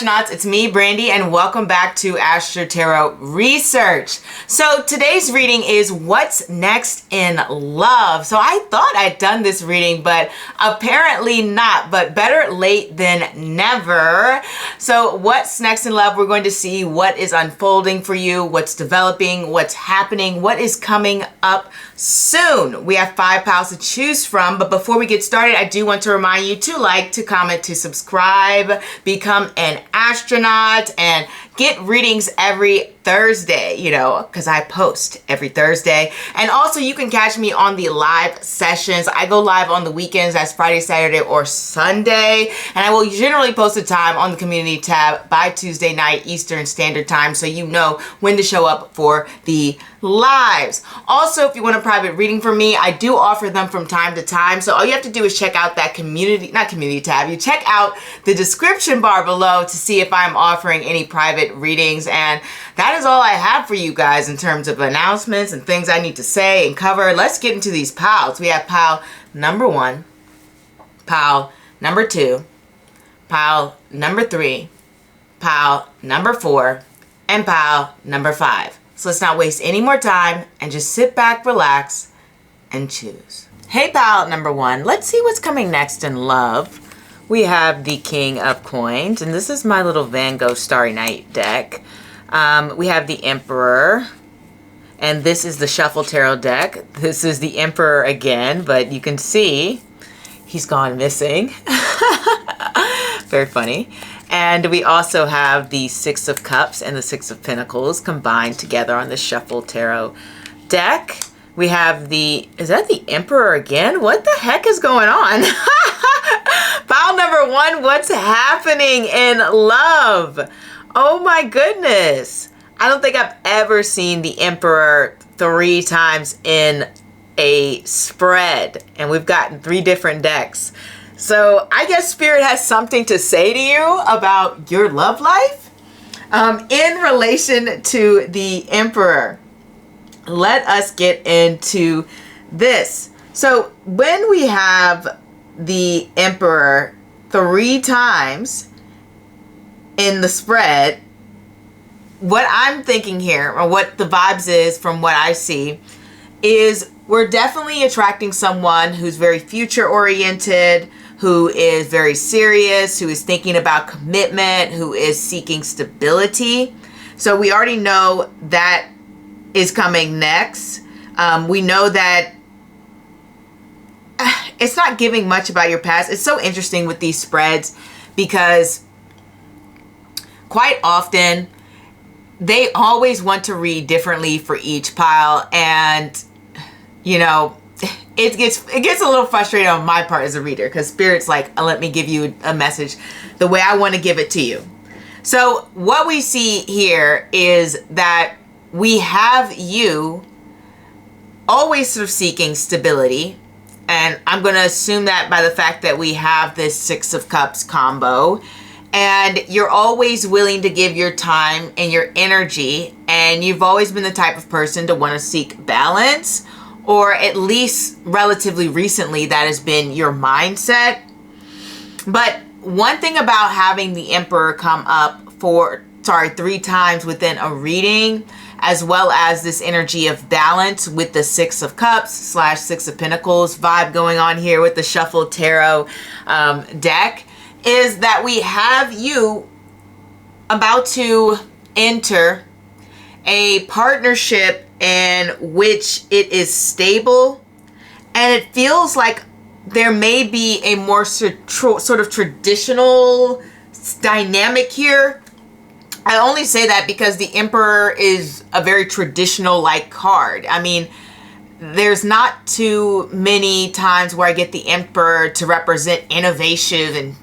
astronauts, it's me, Brandy, and welcome back to Astro-Tarot Research. So today's reading is what's next in love. So I thought I'd done this reading, but apparently not, but better late than never. So what's next in love? We're going to see what is unfolding for you, what's developing, what's happening, what is coming up soon. We have 5 piles to choose from, but before we get started, I do want to remind you to like, to comment, to subscribe, become an astronaut, and get readings every Thursday, you know, because I post every Thursday. And also you can catch me on the live sessions. I go live on the weekends. That's Friday, Saturday, or Sunday. And I will generally post a time on the community tab by Tuesday night Eastern Standard Time, so you know when to show up for the lives. Also, if you want a private reading from me, I do offer them from time to time. So all you have to do is check out that community tab. You check out the description bar below to see if I'm offering any private readings. And that is all I have for you guys in terms of announcements and things I need to say and cover. Let's get into these piles. We have pile number 1, pile number 2, pile number 3, pile number 4, and pile number 5. So let's not waste any more time and just sit back, relax, and choose. Hey, pile number 1. Let's see what's coming next in love. We have the King of Coins, and this is my little Van Gogh Starry Night deck. We have the Emperor, and this is the Shuffle Tarot deck. This is the Emperor again, but you can see he's gone missing. Very funny. And we also have the 6 of Cups and the 6 of Pentacles combined together on the Shuffle Tarot deck. We have the, is that the Emperor again? What the heck is going on? Pile number 1, what's happening in love? Oh my goodness. I don't think I've ever seen the Emperor 3 times in a spread. And we've gotten 3 different decks. So I guess Spirit has something to say to you about your love life. In relation to the Emperor, let us get into this. So when we have the Emperor 3 times in the spread, what I'm thinking here, or what the vibes is from what I see, is we're definitely attracting someone who's very future oriented, who is very serious, who is thinking about commitment, who is seeking stability. So we already know that is coming next. We know that it's not giving much about your past. It's so interesting with these spreads because quite often they always want to read differently for each pile, and you know, it gets a little frustrating on my part as a reader because Spirit's like, let me give you a message the way I want to give it to you. So what we see here is that we have you always sort of seeking stability. And I'm going to assume that by the fact that we have this 6 of Cups combo. And you're always willing to give your time and your energy. And you've always been the type of person to want to seek balance. Or at least relatively recently, that has been your mindset. But one thing about having the Emperor come up 3 times within a reading, as well as this energy of balance with the 6 of Cups / 6 of Pentacles vibe going on here with the Shuffle Tarot deck, is that we have you about to enter a partnership in which it is stable, and it feels like there may be a more sort of traditional dynamic here. I only say that because the Emperor is a very traditional like card. I mean, there's not too many times where I get the Emperor to represent innovation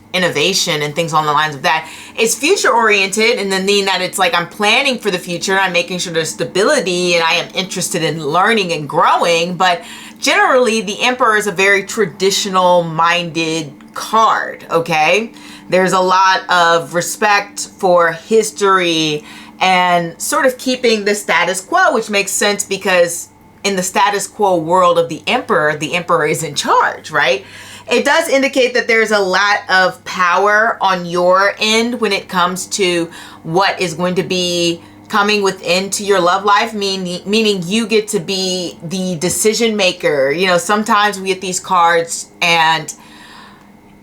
and things along the lines of that. It's future oriented, and then mean that it's like I'm planning for the future, I'm making sure there's stability, and I am interested in learning and growing. But generally, the Emperor is a very traditional minded card, okay? There's a lot of respect for history and sort of keeping the status quo, which makes sense because in the status quo world of the Emperor is in charge, right? it does indicate that there's a lot of power on your end when it comes to what is going to be coming within to your love life, meaning you get to be the decision maker. You know, sometimes we get these cards and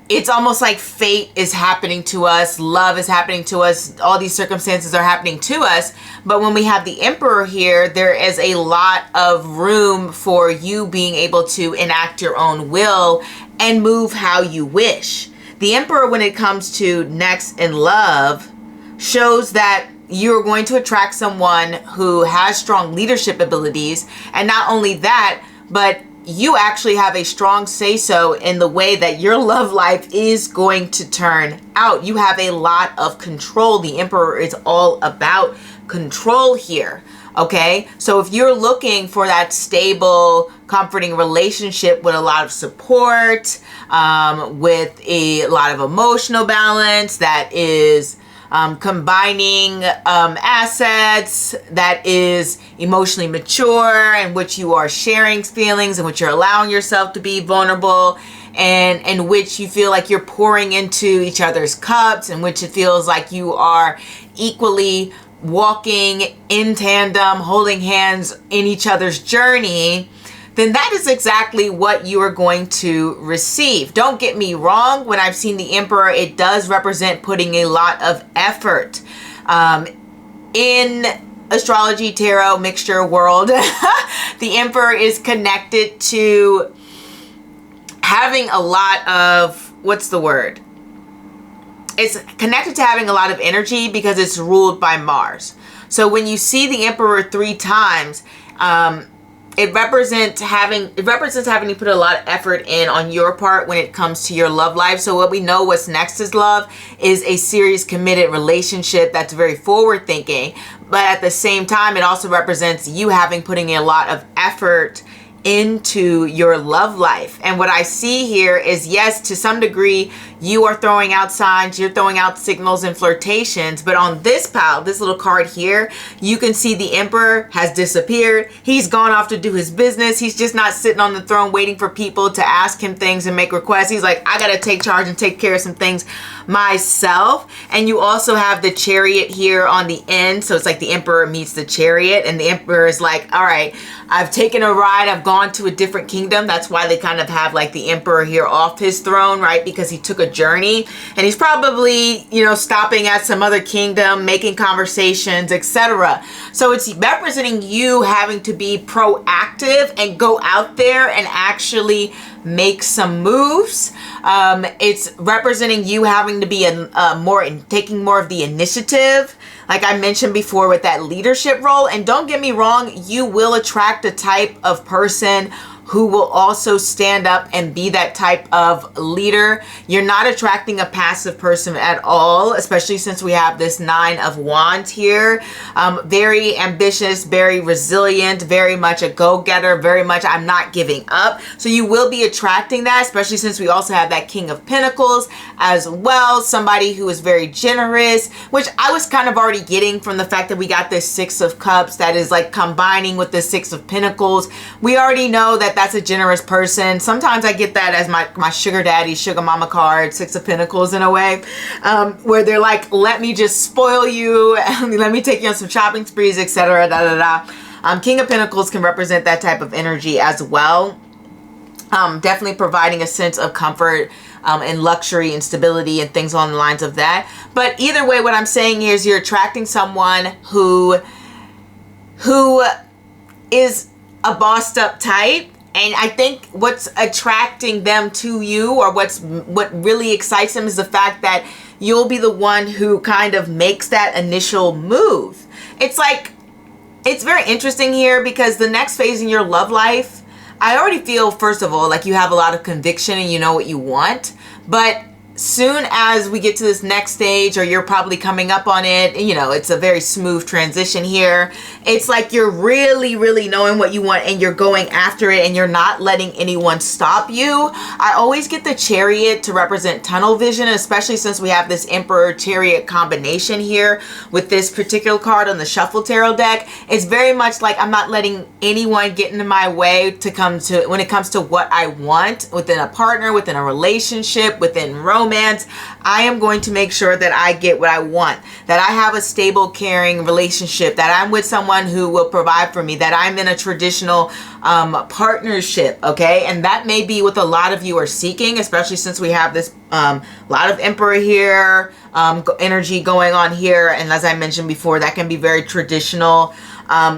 it's almost like fate is happening to us, love is happening to us, all these circumstances are happening to us. But when we have the Emperor here, there is a lot of room for you being able to enact your own will and move how you wish. The Emperor, when it comes to next in love, shows that you're going to attract someone who has strong leadership abilities. And not only that, but you actually have a strong say-so in the way that your love life is going to turn out. You have a lot of control. The Emperor is all about control here. Okay, so if you're looking for that stable, comforting relationship with a lot of support, with a lot of emotional balance, that is combining assets, that is emotionally mature, in which you are sharing feelings, in which you're allowing yourself to be vulnerable, and in which you feel like you're pouring into each other's cups, in which it feels like you are equally walking in tandem, holding hands in each other's journey, then that is exactly what you are going to receive. Don't get me wrong, when I've seen the Emperor, it does represent putting a lot of effort. In astrology, tarot, mixture world, the Emperor is connected to having a lot of, what's the word? It's connected to having a lot of energy because it's ruled by Mars. So when you see the Emperor 3 times, it represents having to put a lot of effort in on your part when it comes to your love life. So what we know what's next is love is a serious committed relationship that's very forward thinking. But at the same time, it also represents you putting a lot of effort into your love life. And what I see here is, yes, to some degree, you are throwing out signs, you're throwing out signals and flirtations. But on this pile, this little card here, you can see the Emperor has disappeared. He's gone off to do his business. He's just not sitting on the throne waiting for people to ask him things and make requests. He's like, I gotta take charge and take care of some things myself. And you also have the Chariot here on the end. So it's like the Emperor meets the Chariot, and the Emperor is like, all right, I've taken a ride. I've gone to a different kingdom. That's why they kind of have like the Emperor here off his throne, right? Because he took a journey, and he's probably, you know, stopping at some other kingdom, making conversations, etc. So it's representing you having to be proactive and go out there and actually make some moves. It's representing you having to be taking more of the initiative, like I mentioned before, with that leadership role. And don't get me wrong, you will attract a type of person who will also stand up and be that type of leader. You're not attracting a passive person at all, especially since we have this 9 of Wands here. Very ambitious, very resilient, very much a go-getter, very much I'm not giving up. So you will be attracting that, especially since we also have that King of Pentacles as well. Somebody who is very generous, which I was kind of already getting from the fact that we got this 6 of Cups that is like combining with the 6 of Pentacles. We already know that that's a generous person. Sometimes I get that as my sugar daddy, sugar mama card, 6 of Pentacles in a way, where they're like, let me just spoil you, let me take you on some shopping sprees, etc. King of Pentacles can represent that type of energy as well. Definitely providing a sense of comfort and luxury and stability and things along the lines of that. But either way, what I'm saying is you're attracting someone who is a bossed up type. And I think what's attracting them to you, or what really excites them, is the fact that you'll be the one who kind of makes that initial move. It's like, it's very interesting here because the next phase in your love life, I already feel, first of all, like you have a lot of conviction and you know what you want. But soon as we get to this next stage, or you're probably coming up on it, you know, it's a very smooth transition here. It's like you're really, really knowing what you want and you're going after it and you're not letting anyone stop you. I always get the Chariot to represent tunnel vision, especially since we have this Emperor Chariot combination here with this particular card on the Shuffle Tarot deck. It's very much like I'm not letting anyone get into my way when it comes to what I want within a partner, within a relationship, within romance. I am going to make sure that I get what I want, that I have a stable, caring relationship, that I'm with someone who will provide for me, that I'm in a traditional partnership, okay? And that may be what a lot of you are seeking, especially since we have this lot of Emperor here, energy going on here. And as I mentioned before, that can be very traditional.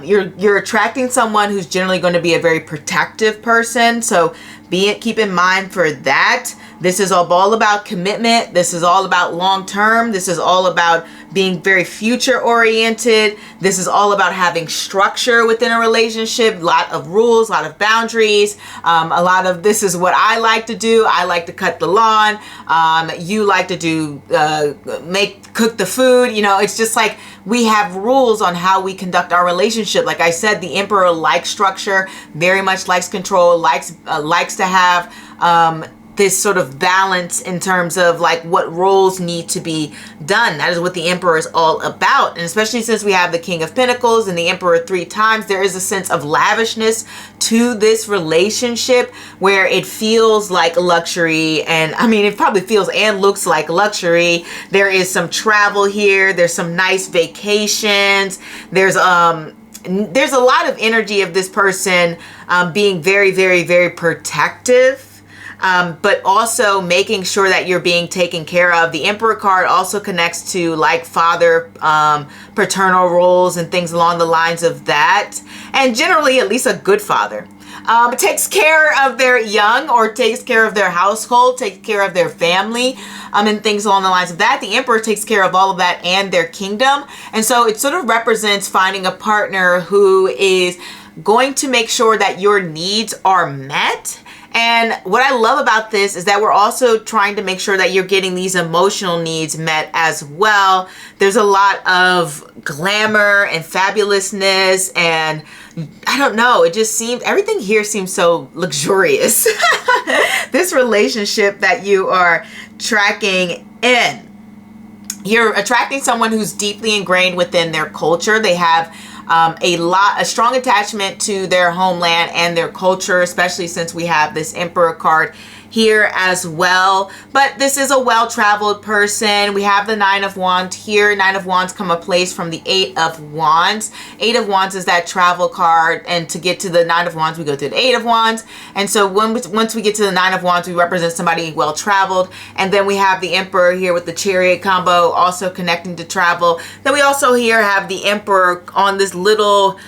You're attracting someone who's generally going to be a very protective person. So keep in mind for that. This is all about commitment. This is all about long term. This is all about being very future oriented. This is all about having structure within a relationship, a lot of rules, a lot of boundaries. A lot of this is what I like to do. I like to cut the lawn. You like to do, cook the food. You know, it's just like we have rules on how we conduct our relationship. Like I said, the Emperor likes structure, very much likes control, likes to have, this sort of balance in terms of like what roles need to be done. That is what the Emperor is all about. And especially since we have the King of Pentacles and the Emperor 3 times, there is a sense of lavishness to this relationship where it feels like luxury. And I mean, it probably feels and looks like luxury. There is some travel here. There's some nice vacations. There's a lot of energy of this person being very, very, very protective. But also making sure that you're being taken care of. The Emperor card also connects to like father, paternal roles and things along the lines of that. And generally, at least a good father. Takes care of their young, or takes care of their household, takes care of their family, and things along the lines of that. The Emperor takes care of all of that and their kingdom. And so it sort of represents finding a partner who is going to make sure that your needs are met. And what I love about this is that we're also trying to make sure that you're getting these emotional needs met as well. There's a lot of glamour and fabulousness, and I don't know, it just seems, everything here seems so luxurious. This relationship that you are tracking in. You're attracting someone who's deeply ingrained within their culture. They have a strong attachment to their homeland and their culture, especially since we have this Emperor card here as well. But this is a well-traveled person. We have the 9 of Wands here. 9 of Wands come a place from the 8 of Wands. 8 of Wands is that travel card, and to get to the 9 of Wands, we go to the 8 of Wands. And so once we get to the 9 of Wands, we represent somebody well-traveled. And then we have the Emperor here with the Chariot combo, also connecting to travel. Then we also here have the Emperor on this little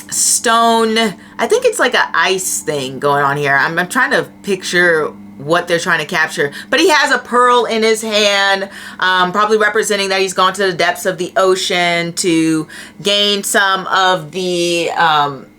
stone, I think it's like an ice thing going on here. I'm trying to picture what they're trying to capture, but he has a pearl in his hand, probably representing that he's gone to the depths of the ocean to gain some of the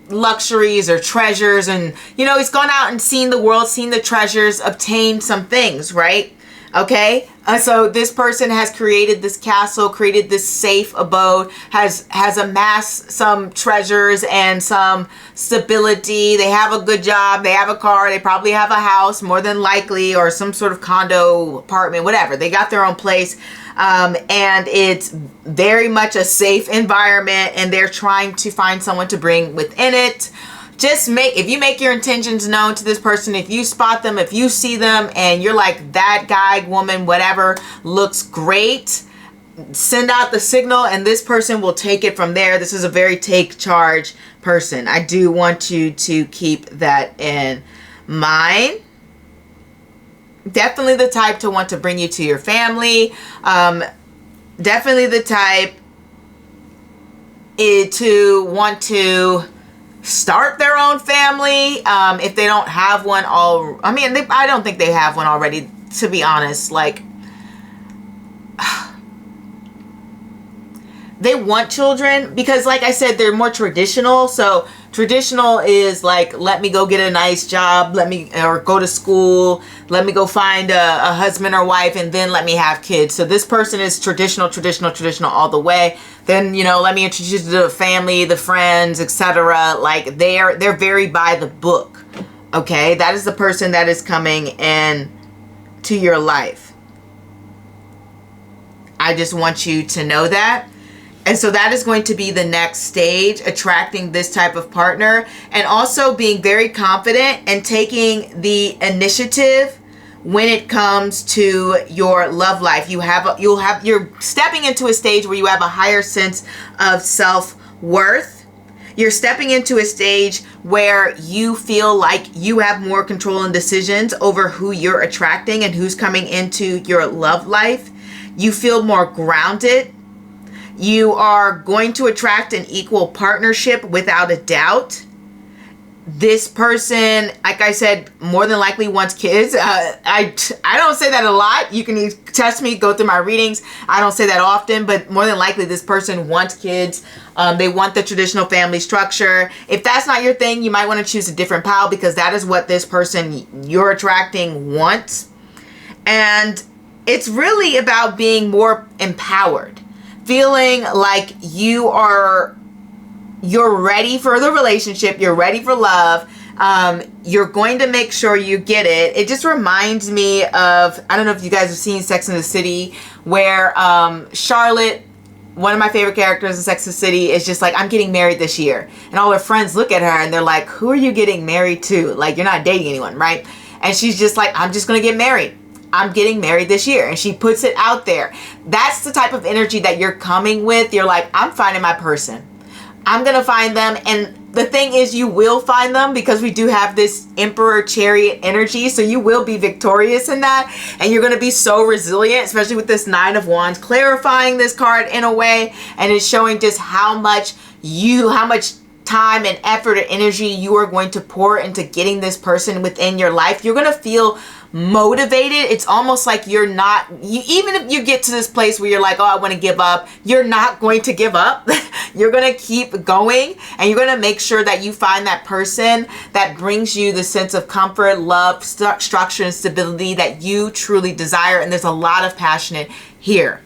luxuries or treasures, and you know, he's gone out and seen the world, seen the treasures, obtained some things, right? Okay, so this person has created this castle, created this safe abode, has amassed some treasures and some stability. They have a good job, they have a car, they probably have a house more than likely, or some sort of condo, apartment, whatever. They got their own place, and it's very much a safe environment, and they're trying to find someone to bring within it. If you make your intentions known to this person, if you spot them, if you see them and you're like, that guy, woman, whatever, looks great, send out the signal and this person will take it from there. This is a very take charge person. I do want you to keep that in mind. Definitely the type to want to bring you to your family. Definitely the type to want to start their own family, if they don't have one I don't think they have one already, to be honest. Like, they want children because, like I said, they're more traditional. So Traditional is like, let me go get a nice job, or go to school, let me go find a husband or wife, and then let me have kids. So this person is traditional all the way. Then, let me introduce you to the family, the friends, etc. Like they're very by the book. Okay, that is the person that is coming in to your life. I just want you to know that. And so that is going to be the next stage, attracting this type of partner, and also being very confident and taking the initiative when it comes to your love life. You're stepping into a stage where you have a higher sense of self-worth. You're stepping into a stage where you feel like you have more control and decisions over who you're attracting and who's coming into your love life. You feel more grounded. You are going to attract an equal partnership without a doubt. This person, like I said, more than likely wants kids. I don't say that a lot. You can test me, go through my readings. I don't say that often, but more than likely this person wants kids. They want the traditional family structure. If that's not your thing, you might want to choose a different pal, because that is what this person you're attracting wants. And it's really about being more empowered. Feeling like you're ready for the relationship, you're ready for love, you're going to make sure you get it. It just reminds me of, I don't know if you guys have seen Sex and the City, where Charlotte, one of my favorite characters in Sex and the City, is just like, I'm getting married this year. And all her friends look at her and they're like, who are you getting married to? Like, you're not dating anyone, right? And she's just like, I'm just going to get married. I'm getting married this year. And she puts it out there. That's the type of energy that you're coming with. You're like, I'm finding my person. I'm going to find them. And the thing is, you will find them, because we do have this Emperor Chariot energy. So you will be victorious in that. And you're going to be so resilient, especially with this Nine of Wands, clarifying this card in a way. And it's showing just how much time and effort and energy you are going to pour into getting this person within your life. You're going to feel motivated. It's almost like even if you get to this place where you're like, oh, I want to give up, you're not going to give up. You're going to keep going, and you're going to make sure that you find that person that brings you the sense of comfort, love, structure, and stability that you truly desire. And there's a lot of passion here.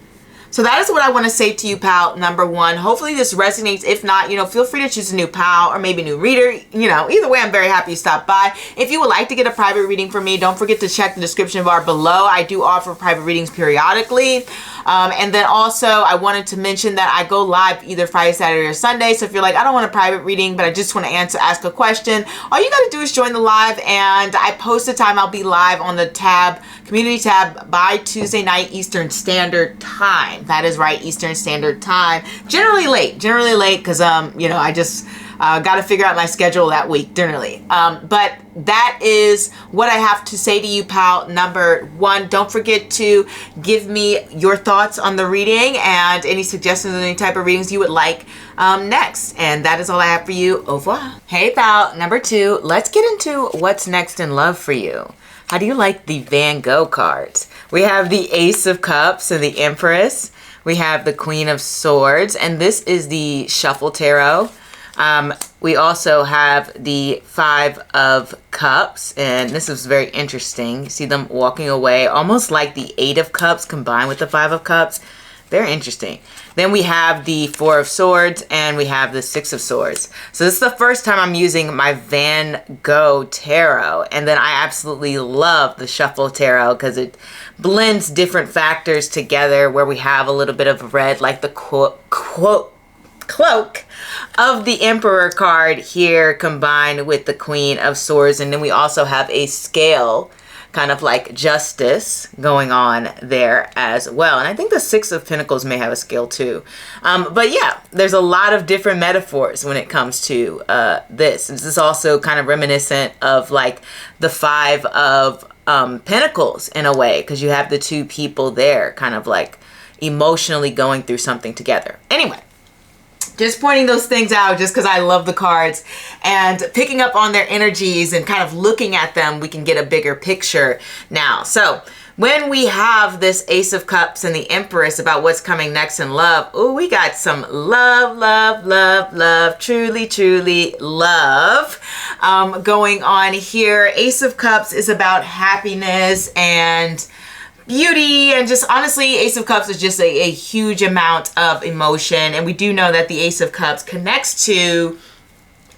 So that is what I want to say to you, pal number one. Hopefully this resonates. If not, feel free to choose a new pal or maybe a new reader. Either way, I'm very happy you stopped by. If you would like to get a private reading from me, don't forget to check the description bar below. I do offer private readings periodically. And then also, I wanted to mention that I go live either Friday, Saturday, or Sunday. So if you're like, I don't want a private reading, but I just want to ask a question, all you got to do is join the live, and I post the time I'll be live on the community tab by Tuesday night Eastern Standard Time. That is right, Eastern Standard Time. Generally late, because I just got to figure out my schedule that week, generally. But that is what I have to say to you, pal number one. Don't forget to give me your thoughts on the reading and any suggestions on any type of readings you would like next. And that is all I have for you. Au revoir. Hey, pal number two, let's get into what's next in love for you. How do you like the Van Gogh cards? We have the Ace of Cups and the Empress. We have the Queen of Swords, and this is the Shuffle Tarot. We also have the Five of Cups, and this is very interesting. You see them walking away, almost like the Eight of Cups combined with the Five of Cups. Very interesting. Then we have the Four of Swords, and we have the Six of Swords. So this is the first time I'm using my Van Gogh Tarot, and then I absolutely love the Shuffle Tarot because it blends different factors together, where we have a little bit of red, like the cloak of the Emperor card here combined with the Queen of Swords. And then we also have a scale, kind of like justice, going on there as well. And I think the Six of Pentacles may have a scale too. But yeah, there's a lot of different metaphors when it comes to this. This is also kind of reminiscent of like the Five of Pentacles in a way, because you have the two people there kind of like emotionally going through something together. Anyway, just pointing those things out just because I love the cards, and picking up on their energies and kind of looking at them, we can get a bigger picture now. So when we have this Ace of Cups and the Empress about what's coming next in love, oh, we got some love, love, love, love, truly, truly love going on here. Ace of Cups is about happiness and beauty, and just honestly, Ace of Cups is just a huge amount of emotion. And we do know that the Ace of Cups connects to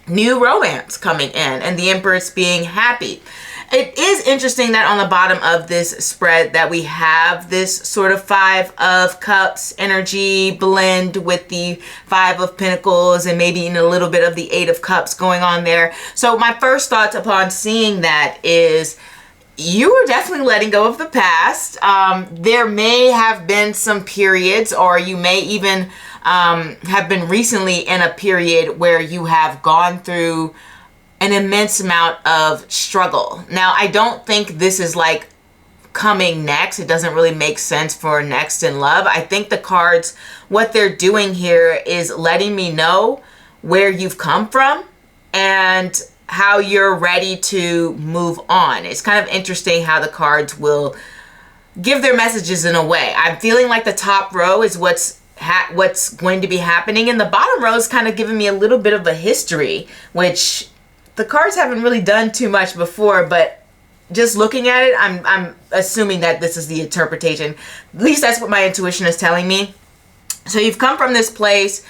new romance coming in and the Empress being happy. It is interesting that on the bottom of this spread that we have this sort of Five of Cups energy blend with the Five of Pentacles and maybe in a little bit of the Eight of Cups going on there. So my first thoughts upon seeing that is you are definitely letting go of the past. There may have been some periods, or you may even have been recently in a period where you have gone through an immense amount of struggle. Now, I don't think this is like coming next. It doesn't really make sense for next in love. I think the cards, what they're doing here is letting me know where you've come from and how you're ready to move on. It's kind of interesting how the cards will give their messages in a way. I'm feeling like the top row is what's going to be happening, and the bottom row is kind of giving me a little bit of a history, which the cards haven't really done too much before, but just looking at it, I'm assuming that this is the interpretation. At least that's what my intuition is telling me. So you've come from this place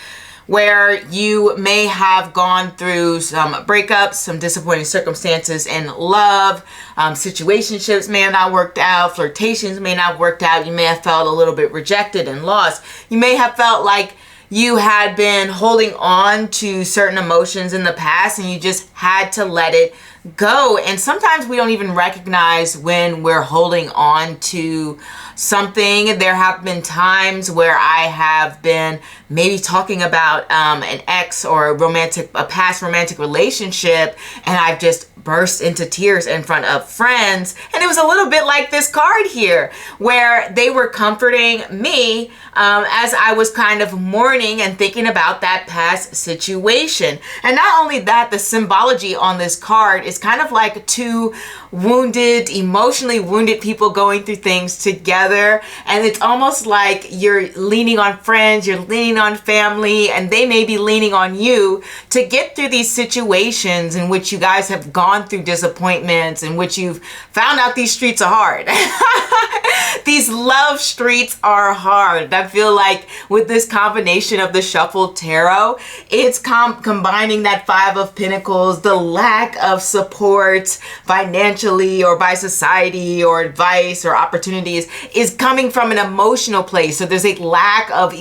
where you may have gone through some breakups, some disappointing circumstances in love, situationships may have not worked out, flirtations may not have worked out, you may have felt a little bit rejected and lost. You may have felt like you had been holding on to certain emotions in the past and you just had to let it go. And sometimes we don't even recognize when we're holding on to something. There have been times where I have been maybe talking about an ex or a past romantic relationship, and I've just burst into tears in front of friends. And it was a little bit like this card here, where they were comforting me as I was kind of mourning and thinking about that past situation. And not only that, the symbology on this card is kind of like two emotionally wounded people going through things together. And it's almost like you're leaning on friends, you're leaning on family, and they may be leaning on you to get through these situations in which you guys have gone through disappointments, in which you've found out these streets are hard. These love streets are hard. I feel like with this combination of the shuffled tarot, it's combining that Five of Pentacles, the lack of support financially or by society or advice or opportunities is coming from an emotional place. So there's a lack of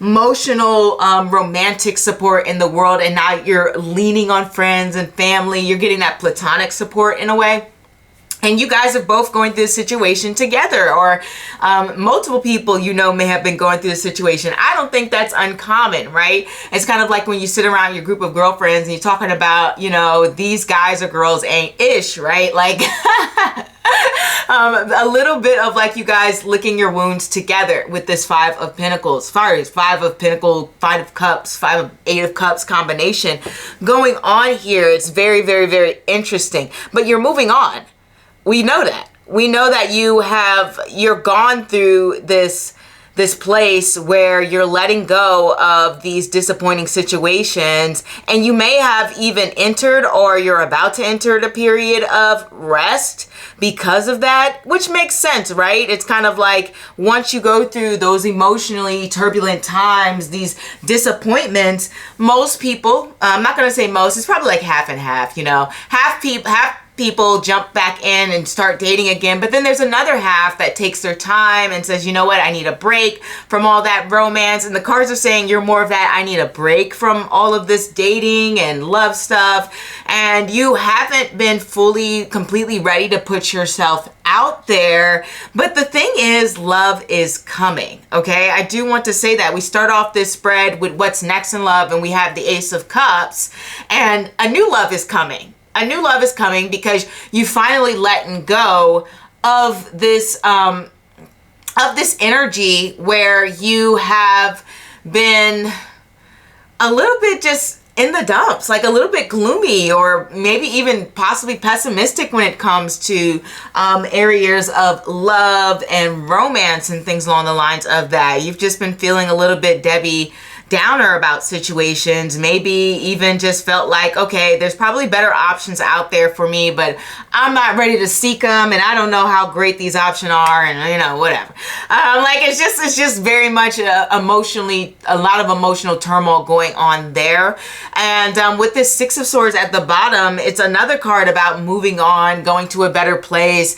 emotional romantic support in the world, and now you're leaning on friends and family. You're getting that platonic support in a way. And you guys are both going through this situation together, or multiple people you know may have been going through this situation. I don't think that's uncommon, right? It's kind of like when you sit around your group of girlfriends and you're talking about, you know, these guys or girls ain't ish, right? Like a little bit of like you guys licking your wounds together with this Five of Pentacles. Five of Pentacles, Five of Cups, Eight of Cups combination going on here. It's very, very, very interesting. But you're moving on. We know that. We know that you're gone through this place where you're letting go of these disappointing situations, and you may have even entered, or you're about to enter, a period of rest because of that, which makes sense, right? It's kind of like once you go through those emotionally turbulent times, these disappointments, most people, I'm not going to say most, it's probably like half and half, you know, half people jump back in and start dating again, but then there's another half that takes their time and says, you know what, I need a break from all that romance. And the cards are saying you're more of that, I need a break from all of this dating and love stuff, and you haven't been completely ready to put yourself out there. But the thing is, love is coming, okay? I do want to say that. We start off this spread with what's next in love, and we have the Ace of Cups, and a new love is coming. A new love is coming because you finally letting go of this energy where you have been a little bit just in the dumps, like a little bit gloomy, or maybe even possibly pessimistic when it comes to areas of love and romance and things along the lines of that. You've just been feeling a little bit Debbie Downer about situations, maybe even just felt like, okay, there's probably better options out there for me, but I'm not ready to seek them, and I don't know how great these options are, and you know, whatever. Like it's just very much emotionally, a lot of emotional turmoil going on there. And with this Six of Swords at the bottom, it's another card about moving on, going to a better place,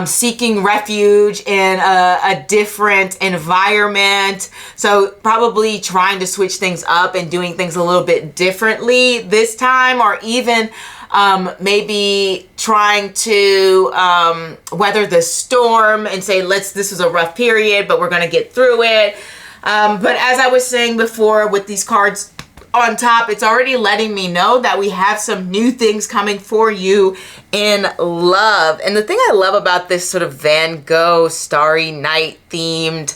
seeking refuge in a different environment. So probably trying to switch things up and doing things a little bit differently this time, or even maybe trying to weather the storm and say, this was a rough period, but we're going to get through it. But as I was saying before, with these cards on top, it's already letting me know that we have some new things coming for you in love. And the thing I love about this sort of Van Gogh Starry Night themed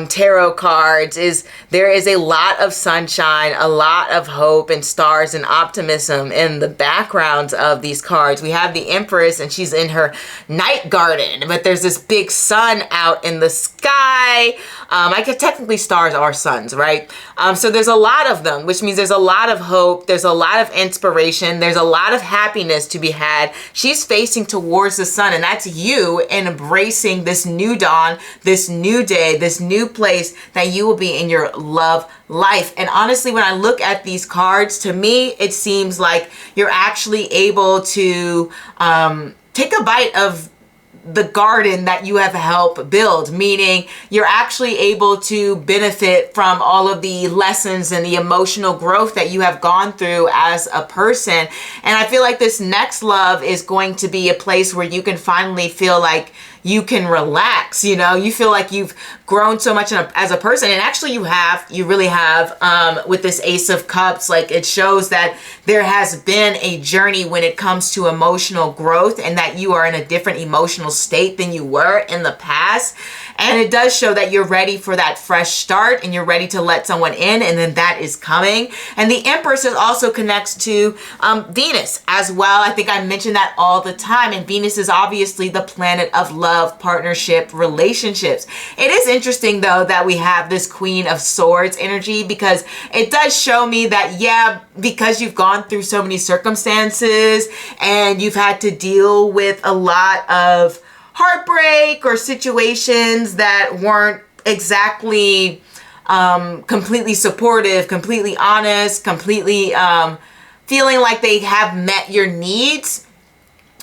tarot cards is there is a lot of sunshine, a lot of hope and stars and optimism in the backgrounds of these cards. We have the Empress, and she's in her night garden, but there's this big sun out in the sky. I guess technically stars are suns, right? So there's a lot of them, which means there's a lot of hope, there's a lot of inspiration, there's a lot of happiness to be had. She's facing towards the sun, and that's you embracing this new dawn, this new day, this new place that you will be in your love life. And honestly, when I look at these cards, to me, it seems like you're actually able to take a bite of the garden that you have helped build, meaning you're actually able to benefit from all of the lessons and the emotional growth that you have gone through as a person. And I feel like this next love is going to be a place where you can finally feel like you can relax, you know, you feel like you've grown so much as a person. And actually you really have, with this Ace of Cups, like it shows that there has been a journey when it comes to emotional growth, and that you are in a different emotional state than you were in the past. And it does show that you're ready for that fresh start, and you're ready to let someone in, and then that is coming. And the Empress also connects to Venus as well. I think I mention that all the time. And Venus is obviously the planet of love, partnership, relationships. It is interesting though that we have this Queen of Swords energy, because it does show me that, yeah, because you've gone through so many circumstances and you've had to deal with a lot of heartbreak or situations that weren't exactly completely supportive, completely honest, completely feeling like they have met your needs.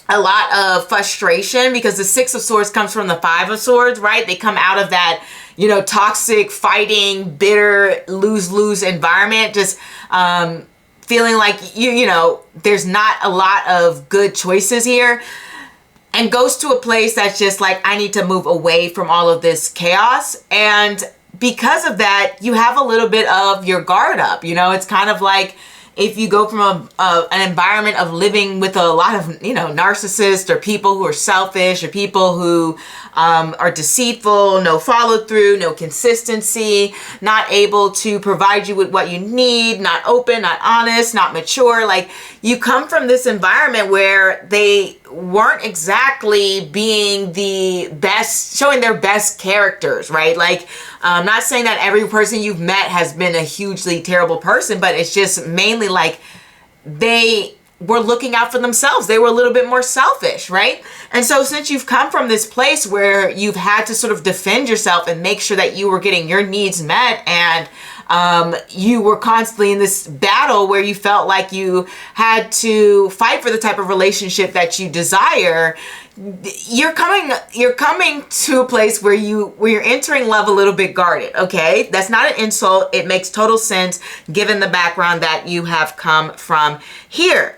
A lot of frustration, because the Six of Swords comes from the Five of Swords, right? They come out of that, you know, toxic, fighting, bitter, lose-lose environment, just feeling like, you know, there's not a lot of good choices here, and goes to a place that's just like, I need to move away from all of this chaos. And because of that, you have a little bit of your guard up. You know, it's kind of like if you go from an environment of living with a lot of, you know, narcissists, or people who are selfish, or people who are deceitful, no follow through, no consistency, not able to provide you with what you need, not open, not honest, not mature. Like, you come from this environment where they weren't exactly being the best, showing their best characters, right? Like, I'm not saying that every person you've met has been a hugely terrible person, but it's just mainly like they were looking out for themselves. They were a little bit more selfish, right? And so since you've come from this place where you've had to sort of defend yourself and make sure that you were getting your needs met, and you were constantly in this battle where you felt like you had to fight for the type of relationship that you desire, you're coming to a place where you're entering love a little bit guarded. Okay, that's not an insult. It makes total sense given the background that you have come from here.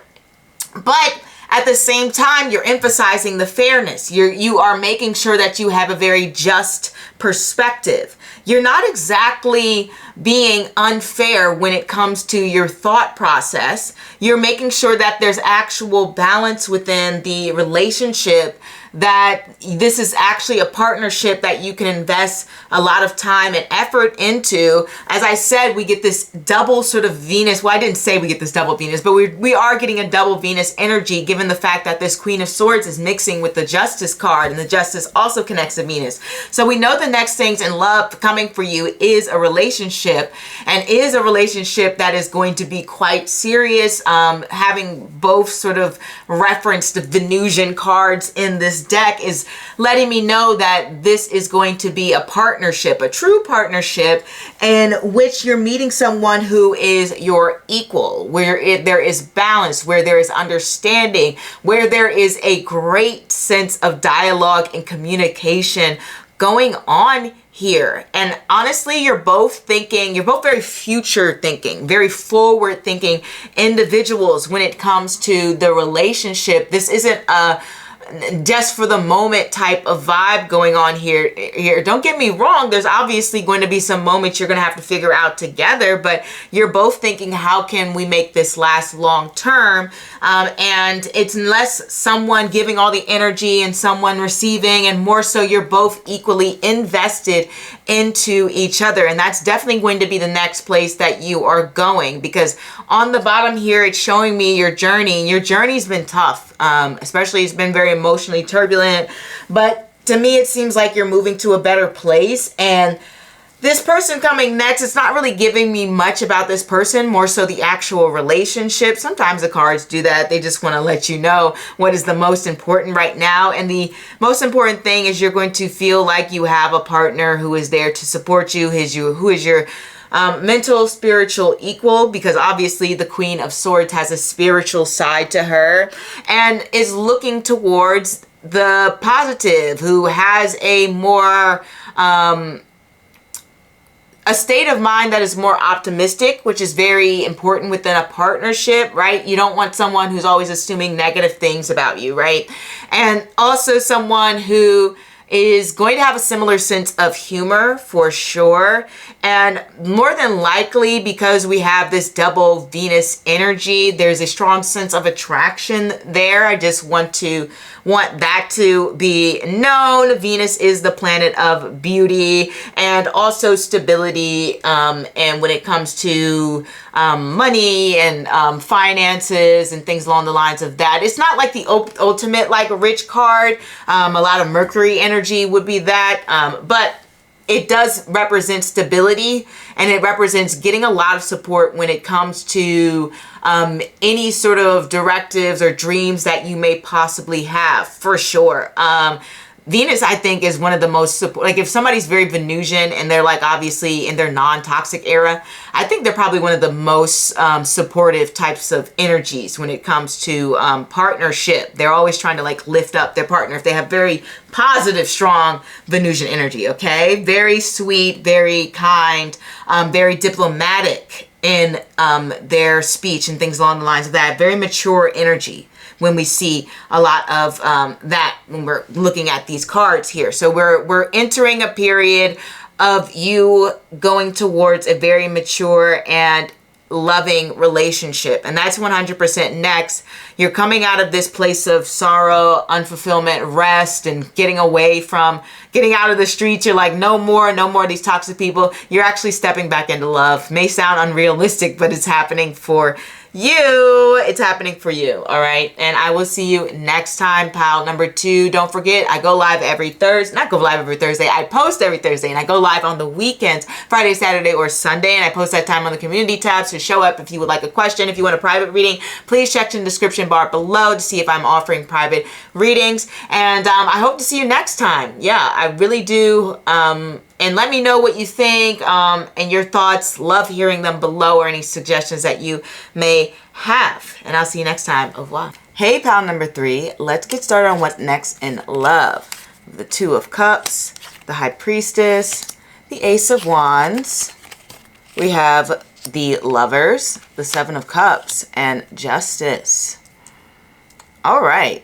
But at the same time, you're emphasizing the fairness. You are making sure that you have a very just perspective. You're not exactly being unfair when it comes to your thought process. You're making sure that there's actual balance within the relationship that this is actually a partnership that you can invest a lot of time and effort into. As I said, we get this double sort of Venus. Well, I didn't say we get this double Venus, but we are getting a double Venus energy, given the fact that this Queen of Swords is mixing with the Justice card, and the Justice also connects to Venus. So we know the next things in love coming for you is a relationship, and is a relationship that is going to be quite serious, having both sort of referenced the Venusian cards in this deck is letting me know that this is going to be a partnership, a true partnership, in which you're meeting someone who is your equal, where there is balance, where there is understanding, where there is a great sense of dialogue and communication going on here. And honestly, you're both very future thinking, very forward thinking individuals when it comes to the relationship. This isn't a just for the moment type of vibe going on here. Don't get me wrong, there's obviously going to be some moments you're going to have to figure out together, but you're both thinking, how can we make this last long term? And it's less someone giving all the energy and someone receiving, and more so you're both equally invested into each other. And that's definitely going to be the next place that you are going, because on the bottom here, it's showing me your journey. Your journey's been tough. Especially it's been very emotionally turbulent, but to me it seems like you're moving to a better place. And this person coming next, it's not really giving me much about this person, more so the actual relationship. Sometimes the cards do that. They just want to let you know what is the most important right now. And the most important thing is you're going to feel like you have a partner who is there to support you, who is your mental, spiritual equal, because obviously the Queen of Swords has a spiritual side to her and is looking towards the positive, who has a more a state of mind that is more optimistic, which is very important within a partnership, right? You don't want someone who's always assuming negative things about you, right? And also someone who is going to have a similar sense of humor for sure. And more than likely, because we have this double Venus energy, there's a strong sense of attraction there. I just want that to be known. Venus is the planet of beauty and also stability. And when it comes to money and finances and things along the lines of that, it's not like the ultimate like rich card. A lot of Mercury energy would be that, but it does represent stability, and it represents getting a lot of support when it comes to any sort of directives or dreams that you may possibly have, for sure. Venus, I think, is one of the most like if somebody's very Venusian and they're like obviously in their non-toxic era, I think they're probably one of the most supportive types of energies when it comes to partnership. They're always trying to like lift up their partner if they have very positive, strong Venusian energy. Okay, very sweet, very kind, very diplomatic in their speech and things along the lines of that. Very mature energy when we see a lot of that when we're looking at these cards here. So we're entering a period of you going towards a very mature and loving relationship, and that's 100% next. You're coming out of this place of sorrow, unfulfillment, rest, and getting out of the streets. You're like, no more of these toxic people. You're actually stepping back into love. May sound unrealistic, but it's happening for you. It's happening for you. All right. And I will see you next time, pal number 2. Don't forget, I go live every Thursday. Not go live every Thursday. I post every Thursday, and I go live on the weekends, Friday, Saturday, or Sunday. And I post that time on the community tab. So show up if you would like a question. If you want a private reading, please check in the description bar below to see if I'm offering private readings. And I hope to see you next time. Yeah, I really do. And let me know what you think and your thoughts. Love hearing them below, or any suggestions that you may have. And I'll see you next time. Au revoir. Hey, pal number 3. Let's get started on what's next in love. The 2 of Cups, the High Priestess, the Ace of Wands. We have the Lovers, the 7 of Cups, and Justice. All right.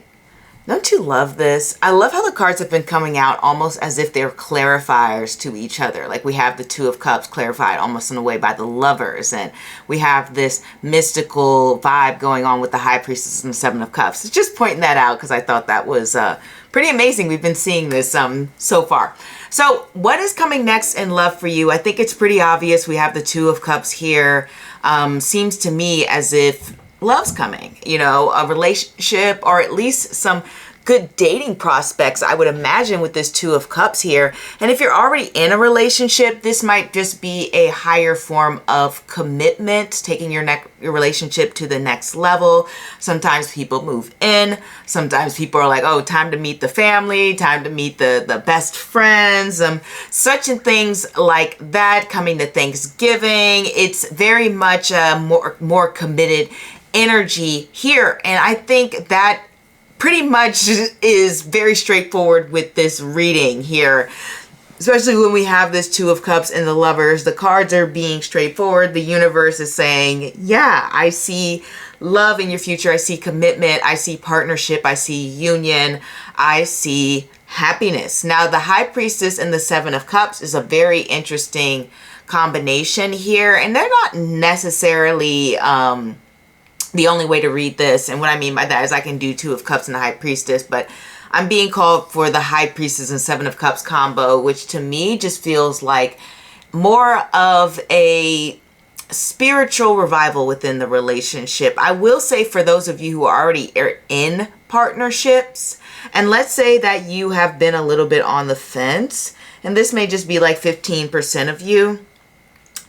Don't you love this? I love how the cards have been coming out almost as if they're clarifiers to each other. Like we have the Two of Cups clarified almost in a way by the Lovers. And we have this mystical vibe going on with the High Priestess and the Seven of Cups. Just pointing that out because I thought that was pretty amazing. We've been seeing this so far. So what is coming next in love for you? I think it's pretty obvious. We have the Two of Cups here. Seems to me as if love's coming, you know, a relationship or at least some good dating prospects, I would imagine, with this Two of Cups here. And if you're already in a relationship, this might just be a higher form of commitment, taking your relationship to the next level. Sometimes people move in. Sometimes people are like, oh, time to meet the family, time to meet the best friends, such and things like that. Coming to Thanksgiving, it's very much a more committed energy here. And I think that pretty much is very straightforward with this reading here, especially when we have this Two of Cups and the Lovers. The cards are being straightforward. The universe is saying, yeah, I see love in your future. I see commitment. I see partnership. I see union. I see happiness. Now, the High Priestess and the Seven of Cups is a very interesting combination here, and they're not necessarily the only way to read this. And what I mean by that is I can do Two of Cups and the High Priestess, but I'm being called for the High Priestess and Seven of Cups combo, which to me just feels like more of a spiritual revival within the relationship. I will say, for those of you who already are in partnerships, and let's say that you have been a little bit on the fence, and this may just be like 15% of you,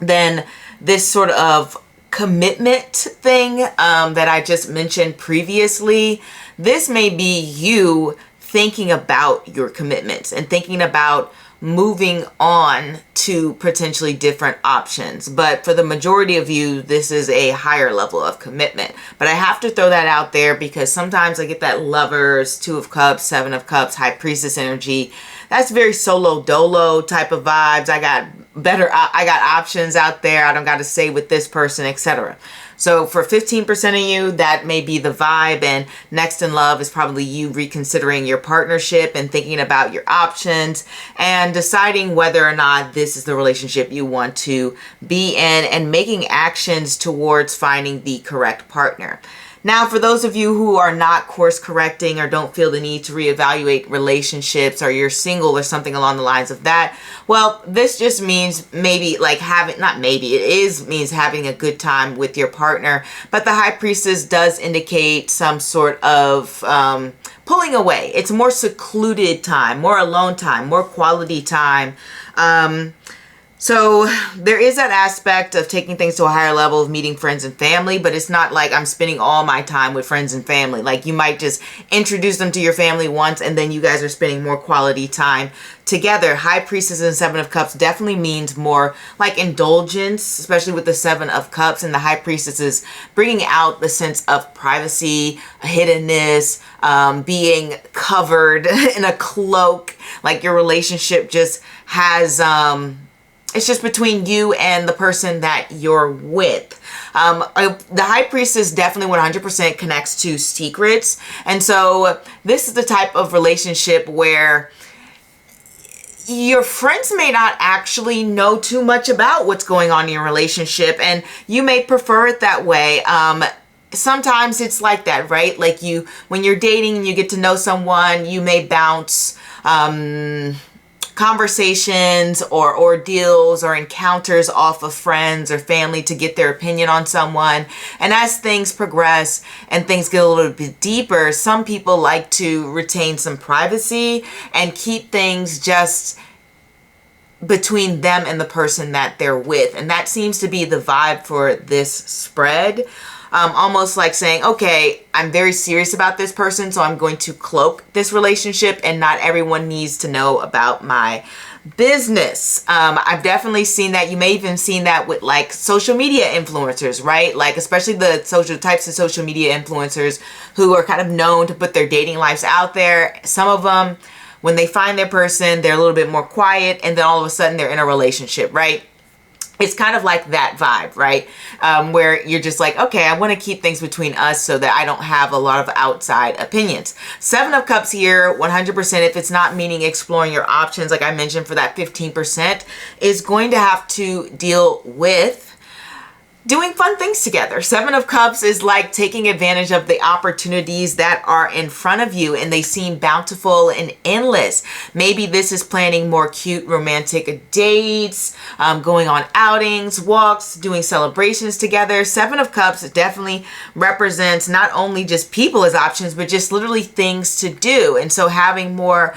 then this sort of commitment thing that I just mentioned previously, this may be you thinking about your commitments and thinking about moving on to potentially different options. But for the majority of you, this is a higher level of commitment. But I have to throw that out there because sometimes I get that Lovers, Two of Cups, Seven of Cups, High Priestess energy. That's very solo dolo type of vibes. I got options out there. I don't got to stay with this person, etc. So for 15% of you, that may be the vibe. And next in love is probably you reconsidering your partnership and thinking about your options and deciding whether or not this is the relationship you want to be in and making actions towards finding the correct partner. Now, for those of you who are not course correcting or don't feel the need to reevaluate relationships, or you're single or something along the lines of that, well, this just means maybe like means having a good time with your partner. But the High Priestess does indicate some sort of pulling away. It's more secluded time, more alone time, more quality time. So there is that aspect of taking things to a higher level of meeting friends and family, but it's not like I'm spending all my time with friends and family. Like you might just introduce them to your family once and then you guys are spending more quality time together. High Priestess and Seven of Cups definitely means more like indulgence, especially with the Seven of Cups, and the High Priestess is bringing out the sense of privacy, hiddenness, being covered in a cloak. Like your relationship just has it's just between you and the person that you're with. The High Priestess definitely 100% connects to secrets. And so this is the type of relationship where your friends may not actually know too much about what's going on in your relationship, and you may prefer it that way. Sometimes it's like that, right? Like when you're dating and you get to know someone, you may bounce conversations or ordeals or encounters off of friends or family to get their opinion on someone. And as things progress and things get a little bit deeper, some people like to retain some privacy and keep things just between them and the person that they're with. And that seems to be the vibe for this spread. Almost like saying, okay, I'm very serious about this person, so I'm going to cloak this relationship and not everyone needs to know about my business. I've definitely seen that. You may even seen that with like social media influencers, right? Like especially the types of social media influencers who are kind of known to put their dating lives out there. Some of them, when they find their person, they're a little bit more quiet, and then all of a sudden they're in a relationship, right? It's kind of like that vibe, right? Where you're just like, okay, I want to keep things between us so that I don't have a lot of outside opinions. Seven of Cups here, 100%, if it's not meaning exploring your options, like I mentioned for that 15%, is going to have to deal with doing fun things together. Seven of Cups is like taking advantage of the opportunities that are in front of you, and they seem bountiful and endless. Maybe this is planning more cute romantic dates, going on outings, walks, doing celebrations together. Seven of Cups definitely represents not only just people as options, but just literally things to do. And so having more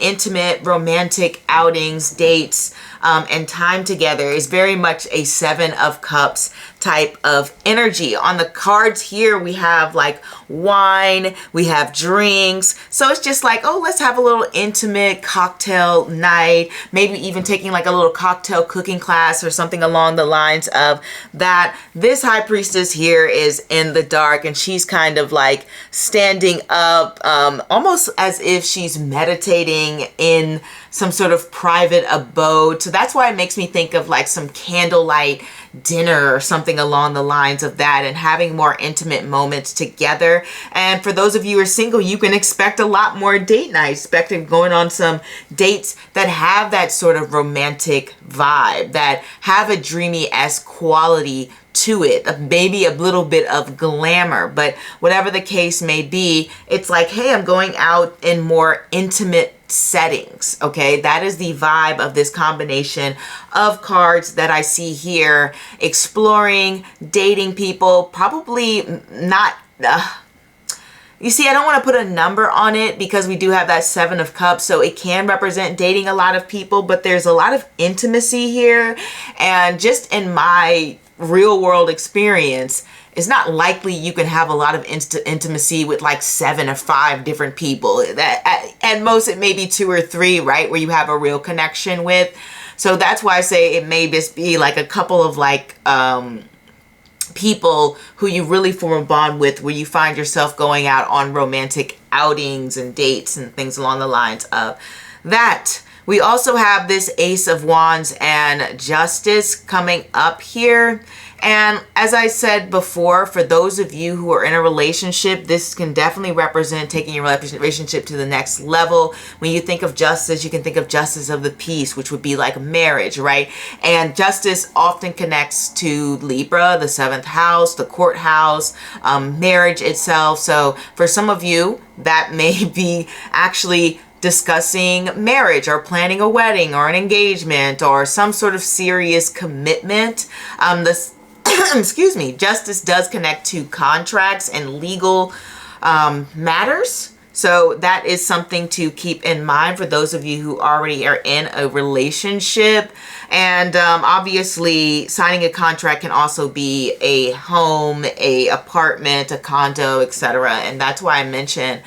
intimate romantic outings, dates, and time together is very much a Seven of Cups type of energy. On the cards here, we have like wine, we have drinks. So it's just like, oh, let's have a little intimate cocktail night, maybe even taking like a little cocktail cooking class or something along the lines of that. This High Priestess here is in the dark, and she's kind of like standing up, almost as if she's meditating in some sort of private abode. So that's why it makes me think of like some candlelight dinner or something along the lines of that, and having more intimate moments together. And for those of you who are single, you can expect a lot more date nights, expecting going on some dates that have that sort of romantic vibe, that have a dreamy-esque quality to it, maybe a little bit of glamour. But whatever the case may be, it's like, hey, I'm going out in more intimate settings. Okay, that is the vibe of this combination of cards that I see here. Exploring, dating people, probably not you see, I don't want to put a number on it because we do have that Seven of Cups, so it can represent dating a lot of people, but there's a lot of intimacy here. And just in my real world experience, it's not likely you can have a lot of intimacy with like 7 or 5 different people. That at most it may be 2 or 3, right, where you have a real connection with. So that's why I say it may just be like a couple of like people who you really form a bond with, where you find yourself going out on romantic outings and dates and things along the lines of that. We also have this Ace of Wands and Justice coming up here. And as I said before, for those of you who are in a relationship, this can definitely represent taking your relationship to the next level. When you think of justice, you can think of justice of the peace, which would be like marriage, right? And justice often connects to Libra, the 7th house, the courthouse, marriage itself. So for some of you, that may be actually discussing marriage or planning a wedding or an engagement or some sort of serious commitment. Excuse me, justice does connect to contracts and legal matters. So that is something to keep in mind for those of you who already are in a relationship. And obviously signing a contract can also be a home, a apartment, a condo, etc. And that's why I mentioned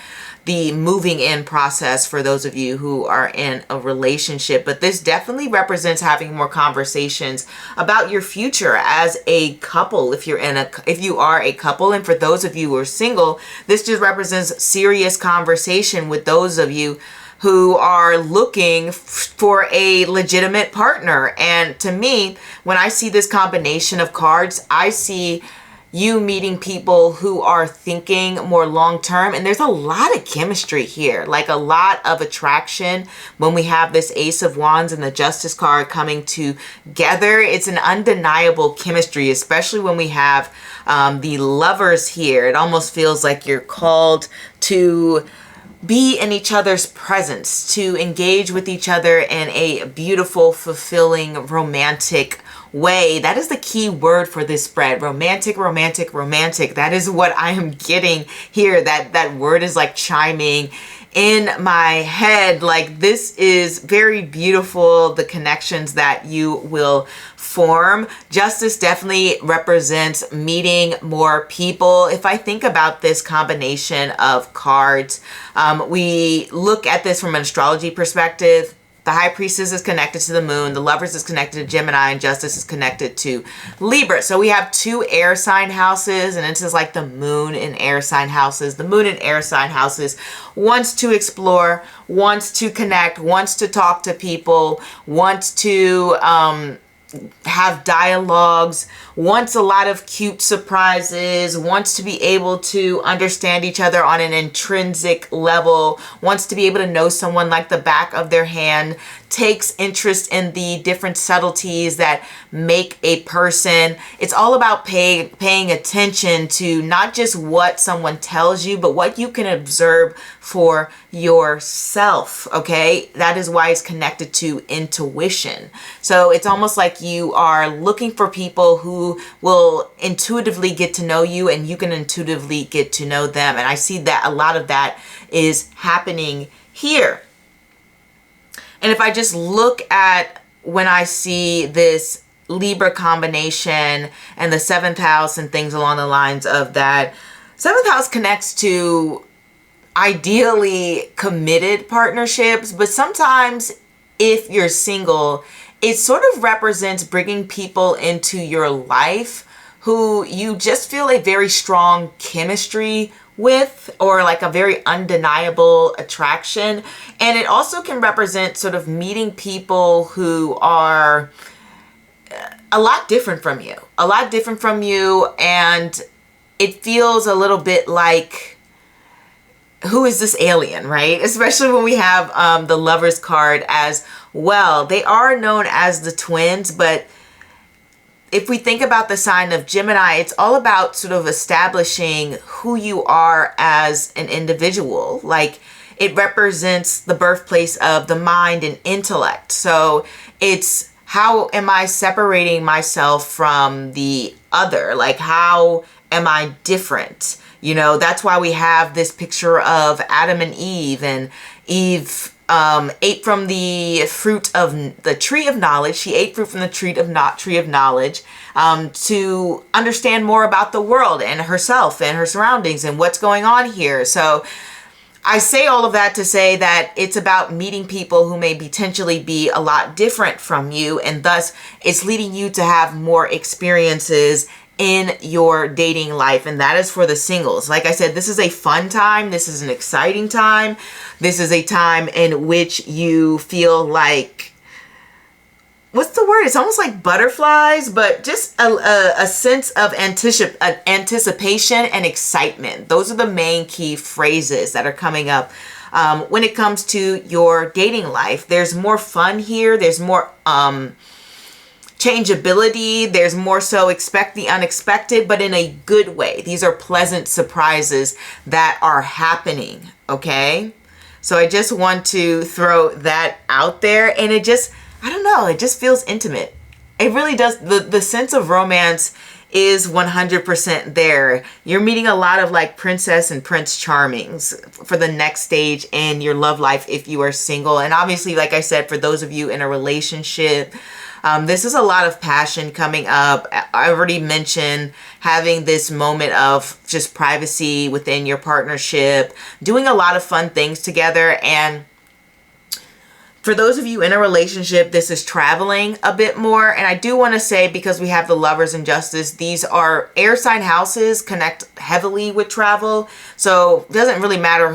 the moving in process for those of you who are in a relationship. But this definitely represents having more conversations about your future as a couple, if you are a couple. And for those of you who are single, this just represents serious conversation with those of you who are looking for a legitimate partner. And to me, when I see this combination of cards, I see you meeting people who are thinking more long-term, and there's a lot of chemistry here, like a lot of attraction. When we have this Ace of Wands and the Justice card coming together, it's an undeniable chemistry, especially when we have the Lovers here. It almost feels like you're called to be in each other's presence, to engage with each other in a beautiful, fulfilling, romantic way. That is the key word for this spread. Romantic, romantic, romantic. That is what I am getting here. That word is like chiming in my head. Like, this is very beautiful, the connections that you will form. Justice definitely represents meeting more people. If I think about this combination of cards, we look at this from an astrology perspective. The High Priestess is connected to the Moon, the Lovers is connected to Gemini, and Justice is connected to Libra. So we have 2 air sign houses, and this is like the Moon in air sign houses. The Moon in air sign houses wants to explore, wants to connect, wants to talk to people, wants to have dialogues, wants a lot of cute surprises, wants to be able to understand each other on an intrinsic level, wants to be able to know someone like the back of their hand, takes interest in the different subtleties that make a person. It's all about paying attention to not just what someone tells you, but what you can observe for yourself, okay? That is why it's connected to intuition. So it's almost like you are looking for people who will intuitively get to know you, and you can intuitively get to know them. And I see that a lot of that is happening here. And if I just look at when I see this Libra combination and the 7th house and things along the lines of that, 7th house connects to ideally committed partnerships, but sometimes if you're single, it sort of represents bringing people into your life who you just feel a very strong chemistry with, or like a very undeniable attraction. And it also can represent sort of meeting people who are a lot different from you, and it feels a little bit like, who is this alien, right? Especially when we have the Lovers card as well. They are known as the twins, but if we think about the sign of Gemini, it's all about sort of establishing who you are as an individual. Like, it represents the birthplace of the mind and intellect. So it's, how am I separating myself from the other? Like, how am I different? You know, that's why we have this picture of Adam and Eve, and Eve ate from the fruit of the tree of knowledge. She ate fruit from the tree of knowledge to understand more about the world and herself and her surroundings and what's going on here. So I say all of that to say that it's about meeting people who may potentially be a lot different from you, and thus it's leading you to have more experiences in your dating life. And that is for the singles. Like I said, this is a fun time. This is an exciting time. This is a time in which you feel like, what's the word? It's almost like butterflies, but just a sense of anticipation and excitement. Those are the main key phrases that are coming up when it comes to your dating life. There's more fun here. There's more changeability. There's more so expect the unexpected, but in a good way. These are pleasant surprises that are happening, okay? So I just want to throw that out there, and it just, I don't know, it just feels intimate. It really does. The sense of romance is 100% there. You're meeting a lot of like princess and prince charmings for the next stage in your love life if you are single. And obviously, like I said, for those of you in a relationship, this is a lot of passion coming up. I already mentioned having this moment of just privacy within your partnership, doing a lot of fun things together. And for those of you in a relationship, this is traveling a bit more. And I do want to say, because we have the Lovers and Justice, these are air sign houses, connect heavily with travel. So it doesn't really matter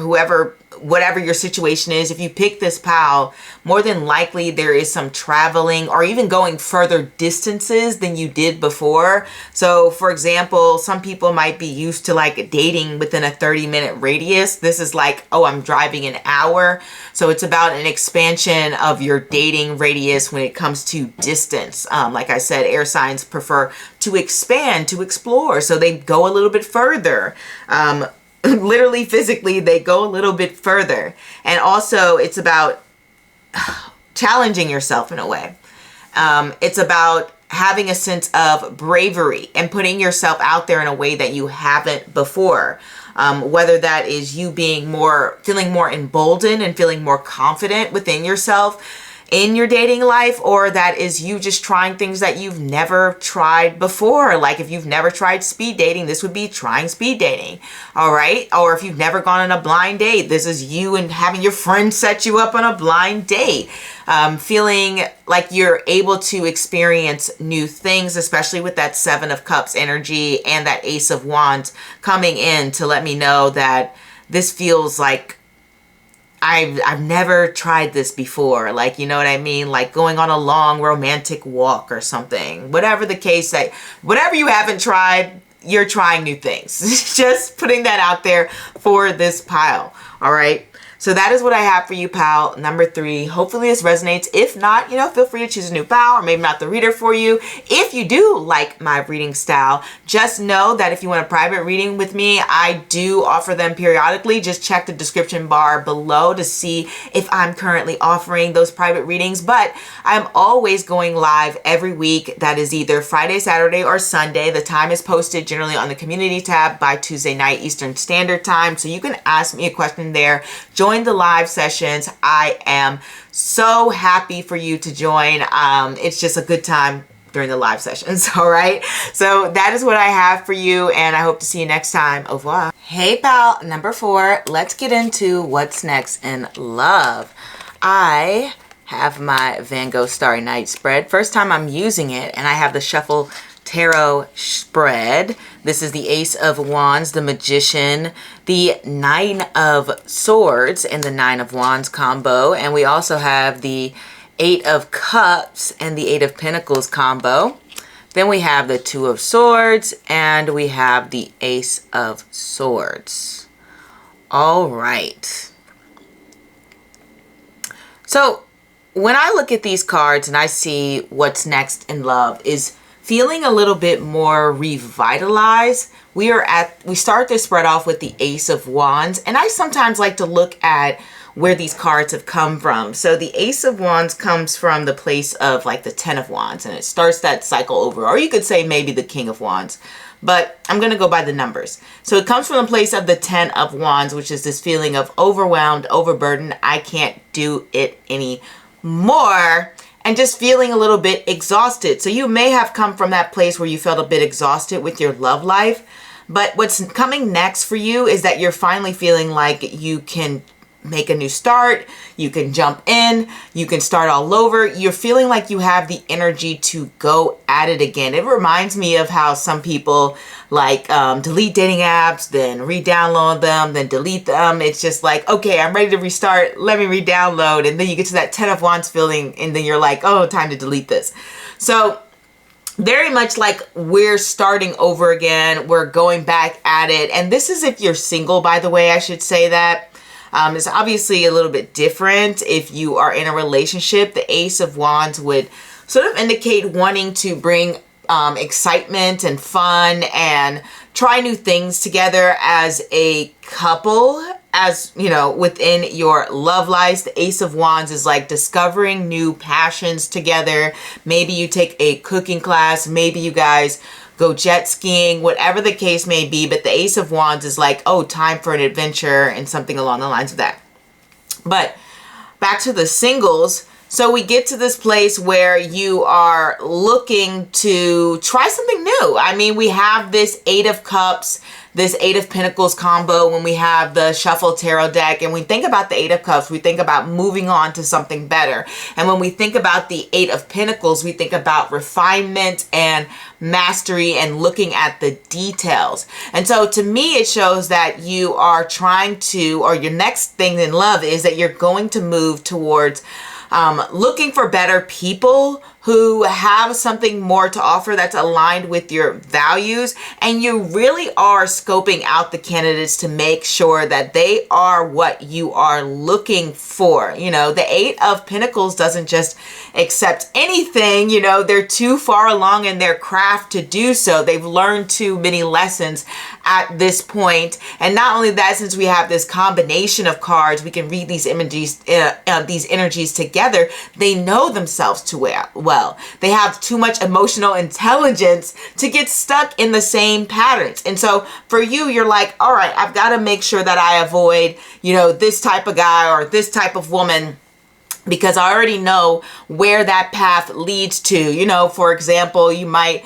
whatever your situation is. If you pick this pile, more than likely there is some traveling or even going further distances than you did before. So for example, some people might be used to like dating within a 30-minute radius. This is like, oh, I'm driving an hour. So it's about an expansion of your dating radius when it comes to distance. Like I said, air signs prefer to expand, to explore. So they go a little bit further. Literally, physically, they go a little bit further. And also, it's about challenging yourself in a way. It's about having a sense of bravery and putting yourself out there in a way that you haven't before. Whether that is you feeling more emboldened and feeling more confident within yourself in your dating life, or that is you just trying things that you've never tried before. Like if you've never tried speed dating, this would be trying speed dating. All right. Or if you've never gone on a blind date, this is you and having your friend set you up on a blind date. Feeling like you're able to experience new things, especially with that 7 of Cups energy and that Ace of Wands coming in to let me know that this feels like I've never tried this before. Like, you know what I mean? Like going on a long romantic walk or something. Whatever the case, that whatever you haven't tried, you're trying new things. Just putting that out there for this pile. All right. So that is what I have for you, pal. Number 3. Hopefully this resonates. If not, you know, feel free to choose a new pal, or maybe not the reader for you. If you do like my reading style, just know that if you want a private reading with me, I do offer them periodically. Just check the description bar below to see if I'm currently offering those private readings. But I'm always going live every week. That is either Friday, Saturday, or Sunday. The time is posted generally on the community tab by Tuesday night Eastern Standard Time. So you can ask me a question there. Join the live sessions. I am so happy for you to join. It's just a good time during the live sessions. All right. So that is what I have for you, and I hope to see you next time. Au revoir. Hey, pal. Number 4. Let's get into what's next in love. I have my Van Gogh Starry Night spread. First time I'm using it, and I have the Shuffle Tarot spread. This is the Ace of Wands, the Magician, the 9 of Swords, and the 9 of Wands combo. And we also have the 8 of Cups and the 8 of Pentacles combo. Then we have the 2 of Swords, and we have the Ace of Swords. All right. So when I look at these cards and I see what's next in love is feeling a little bit more revitalized. We start this spread off with the Ace of Wands, and I sometimes like to look at where these cards have come from. So the Ace of Wands comes from the place of like the 10 of Wands, and it starts that cycle over, or you could say maybe the King of Wands, but I'm going to go by the numbers. So it comes from the place of the 10 of Wands, which is this feeling of overwhelmed, overburdened. I can't do it anymore. And just feeling a little bit exhausted. So you may have come from that place where you felt a bit exhausted with your love life. But what's coming next for you is that you're finally feeling like you can make a new start. You can jump in. You can start all over. You're feeling like you have the energy to go at it again. It reminds me of how some people like delete dating apps, then re-download them, then delete them. It's just like, okay, I'm ready to restart. Let me re-download. And then you get to that 10 of Wands feeling, and then you're like, oh, time to delete this. So very much like we're starting over again. We're going back at it. And this is if you're single, by the way, I should say that. It's obviously a little bit different if you are in a relationship. The Ace of Wands would sort of indicate wanting to bring excitement and fun and try new things together as a couple, as you know, within your love lives. The Ace of Wands is like discovering new passions together. Maybe you take a cooking class, maybe you guys go jet skiing, whatever the case may be. But the Ace of Wands is like, oh, time for an adventure and something along the lines of that. But back to the singles. So we get to this place where you are looking to try something new. I mean, we have this 8 of Cups, this 8 of Pentacles combo when we have the Shuffle Tarot deck. And we think about the 8 of Cups, we think about moving on to something better. And when we think about the 8 of Pentacles, we think about refinement and mastery and looking at the details. And so to me, it shows that you are trying to, or your next thing in love is that you're going to move towards looking for better people who have something more to offer that's aligned with your values. And you really are scoping out the candidates to make sure that they are what you are looking for. You know, the 8 of Pentacles doesn't just accept anything. You know, they're too far along in their craft to do so. They've learned too many lessons at this point. And not only that, since we have this combination of cards, we can read these images, these energies together. They know themselves too well. They have too much emotional intelligence to get stuck in the same patterns. And so for you, you're like, all right, I've got to make sure that I avoid, you know, this type of guy or this type of woman, because I already know where that path leads to. You know, for example, you might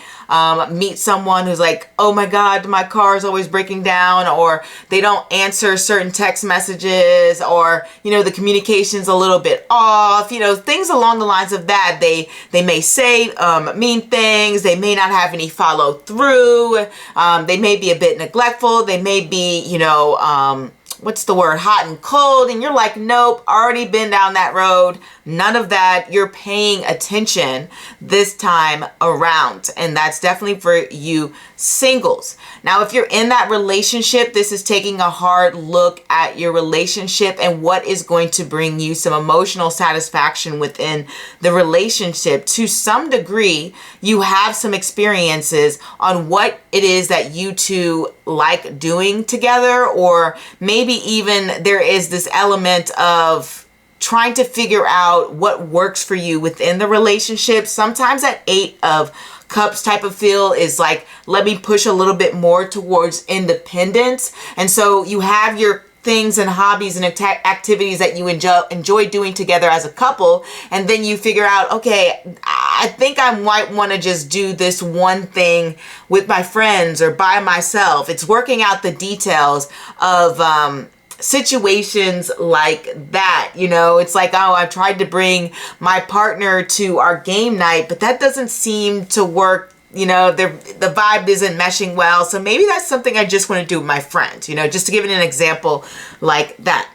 meet someone who's like, oh my God, my car is always breaking down, or they don't answer certain text messages, or, you know, the communication's a little bit off, you know, things along the lines of that. They may say mean things. They may not have any follow through. They may be a bit neglectful. They may be, you know, what's the word, hot and cold, and you're like, nope, already been down that road. None of that. You're paying attention this time around. And that's definitely for you singles. Now, if you're in that relationship, this is taking a hard look at your relationship and what is going to bring you some emotional satisfaction within the relationship. To some degree, you have some experiences on what it is that you two like doing together, or maybe even there is this element of trying to figure out what works for you within the relationship. Sometimes that 8 of Cups type of feel is like, let me push a little bit more towards independence. And so you have your things and hobbies and activities that you enjoy doing together as a couple, and then you figure out, okay, I think I might want to just do this one thing with my friends or by myself. It's working out the details of situations like that. You know, it's like, oh, I've tried to bring my partner to our game night, but that doesn't seem to work. You know, the vibe isn't meshing well. So maybe that's something I just want to do with my friends, you know, just to give it an example like that.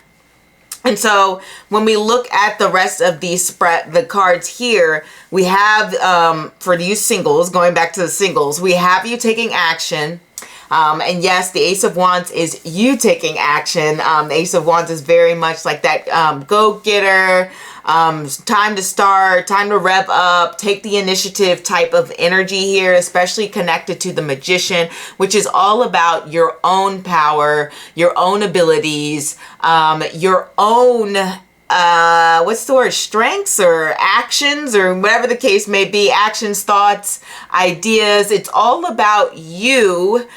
And so when we look at the rest of the cards here, we have, for these singles, going back to the singles, we have you taking action. And yes, the Ace of Wands is you taking action. The Ace of Wands is very much like that go-getter, time to start, time to rev up, take the initiative type of energy here, especially connected to the Magician, which is all about your own power, your own abilities, your own what's the word, strengths or actions or whatever the case may be, actions, thoughts, ideas. It's all about you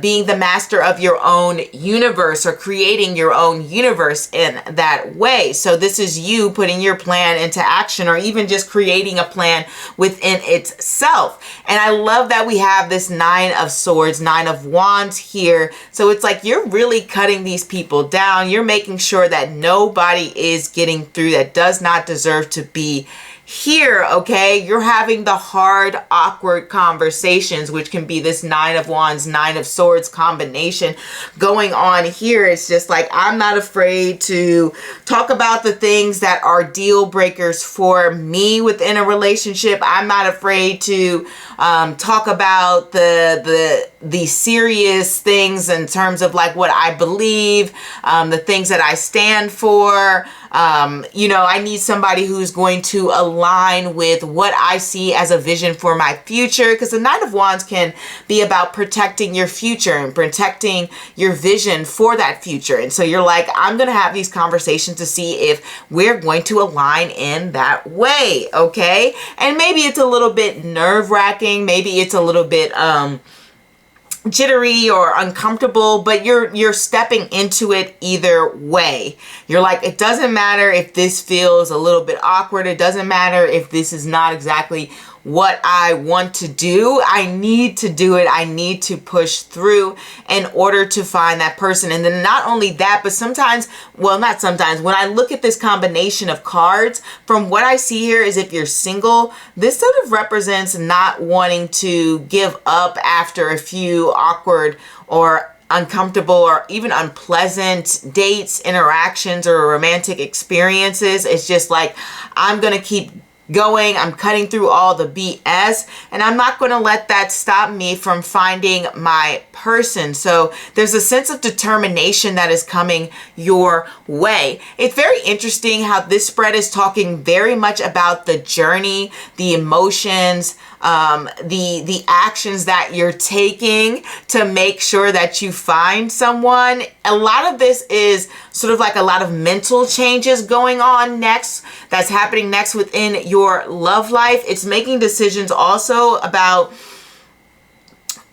being the master of your own universe, or creating your own universe in that way. So this is you putting your plan into action, or even just creating a plan within itself. And I love that we have this 9 of Swords, 9 of Wands here. So it's like you're really cutting these people down. You're making sure that nobody is getting through that does not deserve to be here, okay? You're having the hard, awkward conversations, which can be this 9 of Wands, 9 of Swords combination going on here. It's just like, I'm not afraid to talk about the things that are deal breakers for me within a relationship. I'm not afraid to talk about the serious things in terms of like what I believe, the things that I stand for. You know, I need somebody who's going to align with what I see as a vision for my future, because the 9 of Wands can be about protecting your future and protecting your vision for that future. And so you're like, I'm going to have these conversations to see if we're going to align in that way, okay? And maybe it's a little bit nerve-wracking, maybe it's a little bit jittery or uncomfortable, but you're stepping into it either way. You're like, it doesn't matter if this feels a little bit awkward. It doesn't matter if this is not exactly what I want to do. I need to do it. I need to push through in order to find that person. And then not only that, but sometimes, well, not sometimes, when I look at this combination of cards, from what I see here is if you're single, this sort of represents not wanting to give up after a few awkward or uncomfortable or even unpleasant dates, interactions, or romantic experiences. It's just like, I'm going to keep going. I'm cutting through all the BS, and I'm not going to let that stop me from finding my person. So there's a sense of determination that is coming your way. It's very interesting how this spread is talking very much about the journey, the emotions, the actions that you're taking to make sure that you find someone. A lot of this is sort of like a lot of mental changes going on next, that's happening next within your love life. It's making decisions also about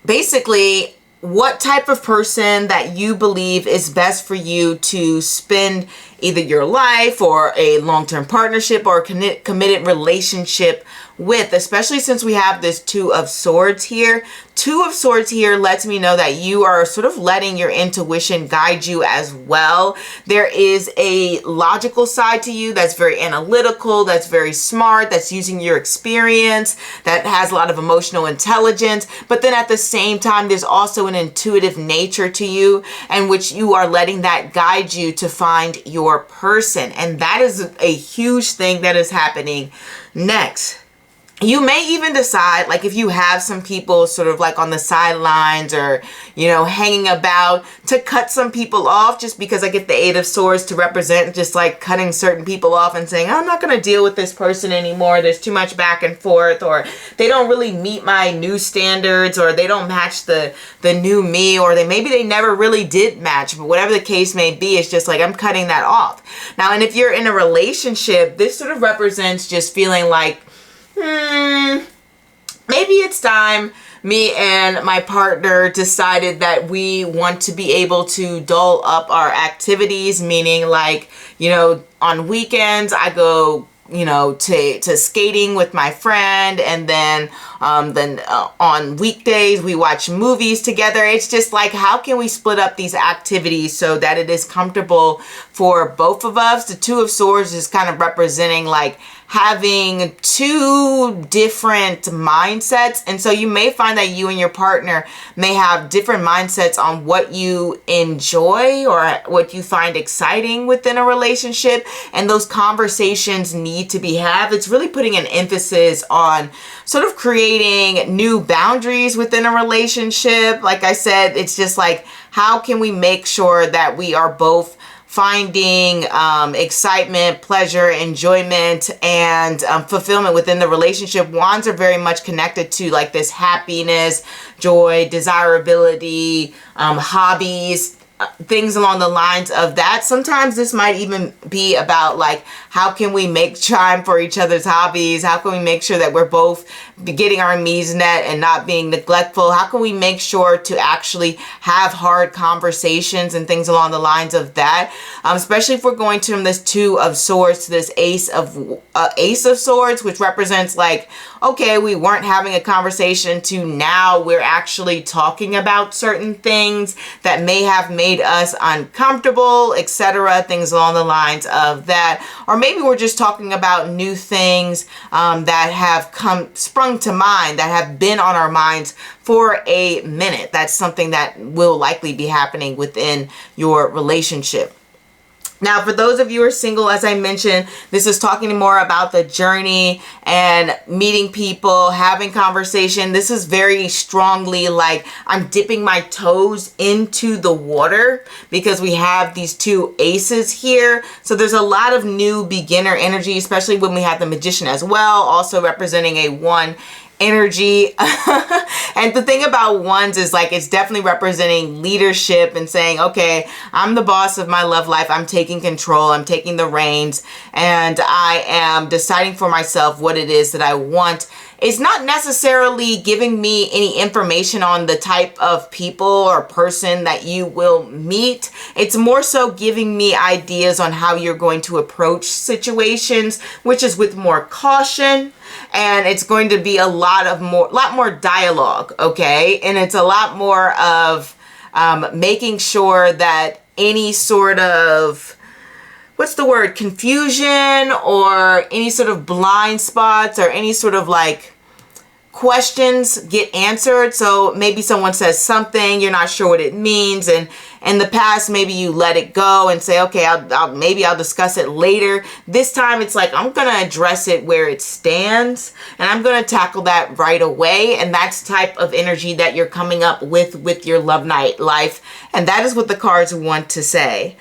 basically what type of person that you believe is best for you to spend either your life or a long-term partnership or committed relationship with, especially since we have this Two of Swords here. Two of Swords here lets me know that you are sort of letting your intuition guide you as well. There is a logical side to you that's very analytical, that's very smart, that's using your experience, that has a lot of emotional intelligence. But then at the same time, there's also an intuitive nature to you, and which you are letting that guide you to find your person. And that is a huge thing that is happening next. You may even decide, like if you have some people sort of like on the sidelines or, you know, hanging about, to cut some people off, just because I get the Eight of Swords to represent just like cutting certain people off and saying, I'm not going to deal with this person anymore. There's too much back and forth, or they don't really meet my new standards, or they don't match the new me, or maybe they never really did match, but whatever the case may be, it's just like I'm cutting that off. Now, and if you're in a relationship, this sort of represents just feeling like, maybe it's time me and my partner decided that we want to be able to dull up our activities, meaning like, you know, on weekends I go, you know, to skating with my friend, and then on weekdays we watch movies together. It's just like, how can we split up these activities so that it is comfortable for both of us? The Two of Swords is kind of representing like having two different mindsets. And so you may find that you and your partner may have different mindsets on what you enjoy or what you find exciting within a relationship. And those conversations need to be had. It's really putting an emphasis on sort of creating new boundaries within a relationship. Like I said, it's just like, how can we make sure that we are both finding excitement, pleasure, enjoyment, and fulfillment within the relationship? Wands are very much connected to like this happiness, joy, desirability, hobbies, things along the lines of that. Sometimes this might even be about like, how can we make time for each other's hobbies? How can we make sure that we're both getting our needs met and not being neglectful? How can we make sure to actually have hard conversations and things along the lines of that? Especially if we're going from this Two of Swords to this Ace of Swords, which represents like, okay, we weren't having a conversation, to now we're actually talking about certain things that may have made us uncomfortable, etc. Things along the lines of that. Or maybe we're just talking about new things that have sprung to mind, that have been on our minds for a minute. That's something that will likely be happening within your relationship. Now, for those of you who are single, as I mentioned, this is talking more about the journey and meeting people, having conversation. This is very strongly like I'm dipping my toes into the water, because we have these two aces here. So there's a lot of new beginner energy, especially when we have the Magician as well, also representing a one energy. And the thing about wands is like, it's definitely representing leadership and saying, okay, I'm the boss of my love life. I'm taking control. I'm taking the reins, and I am deciding for myself what it is that I want. It's not necessarily giving me any information on the type of people or person that you will meet. It's more so giving me ideas on how you're going to approach situations, which is with more caution. And it's going to be a lot more dialogue, okay? And it's a lot more of making sure that any sort of, what's the word, confusion or any sort of blind spots or any sort of like questions get answered. So maybe someone says something, you're not sure what it means, and in the past maybe you let it go and say, okay, I'll discuss it later. This time it's like, I'm gonna address it where it stands, and I'm gonna tackle that right away. And that's the type of energy that you're coming up with your love night life, and that is what the cards want to say.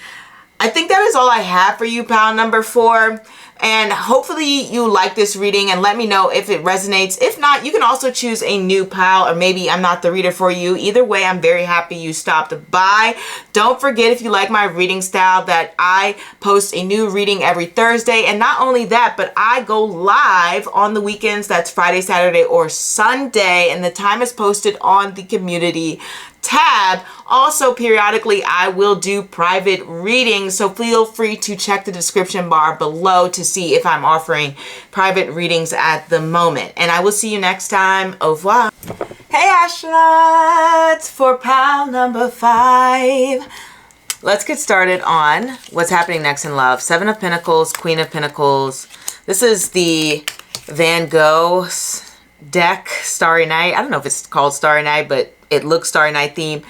I think that is all I have for you, pile number 4. And hopefully you like this reading, and let me know if it resonates. If not, you can also choose a new pile, or maybe I'm not the reader for you. Either way, I'm very happy you stopped by. Don't forget, if you like my reading style, that I post a new reading every Thursday. And not only that, but I go live on the weekends. That's Friday, Saturday, or Sunday. And the time is posted on the community tab. Also, periodically, I will do private readings, so feel free to check the description bar below to see if I'm offering private readings at the moment. And I will see you next time. Au revoir. Hey, astronauts, for pile number 5. Let's get started on what's happening next in love. 7 of Pentacles, Queen of Pentacles. This is the Van Gogh's deck, Starry Night. I don't know if it's called Starry Night, but it looks Starry Night theme.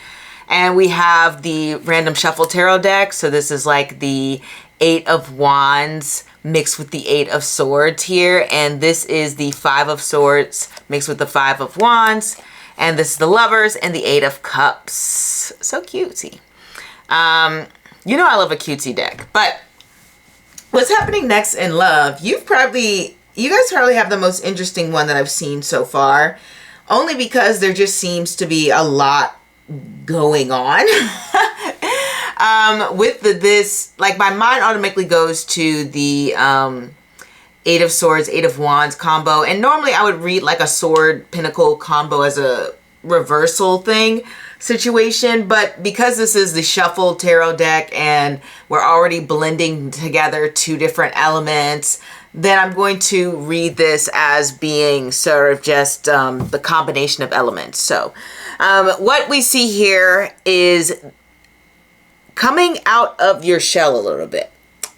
And we have the Random Shuffle Tarot deck. So this is like the 8 of Wands mixed with the 8 of Swords here. And this is the 5 of Swords mixed with the 5 of Wands. And this is the Lovers and the 8 of Cups. So cutesy. You know I love a cutesy deck. But what's happening next in love? You guys probably have the most interesting one that I've seen so far. Only because there just seems to be a lot going on. With this, like, my mind automatically goes to the 8 of Swords, 8 of Wands combo. And normally I would read like a Sword Pentacle combo as a reversal thing situation. But because this is the Shuffle Tarot deck and we're already blending together 2 different elements, then I'm going to read this as being sort of just the combination of elements. So what we see here is coming out of your shell a little bit.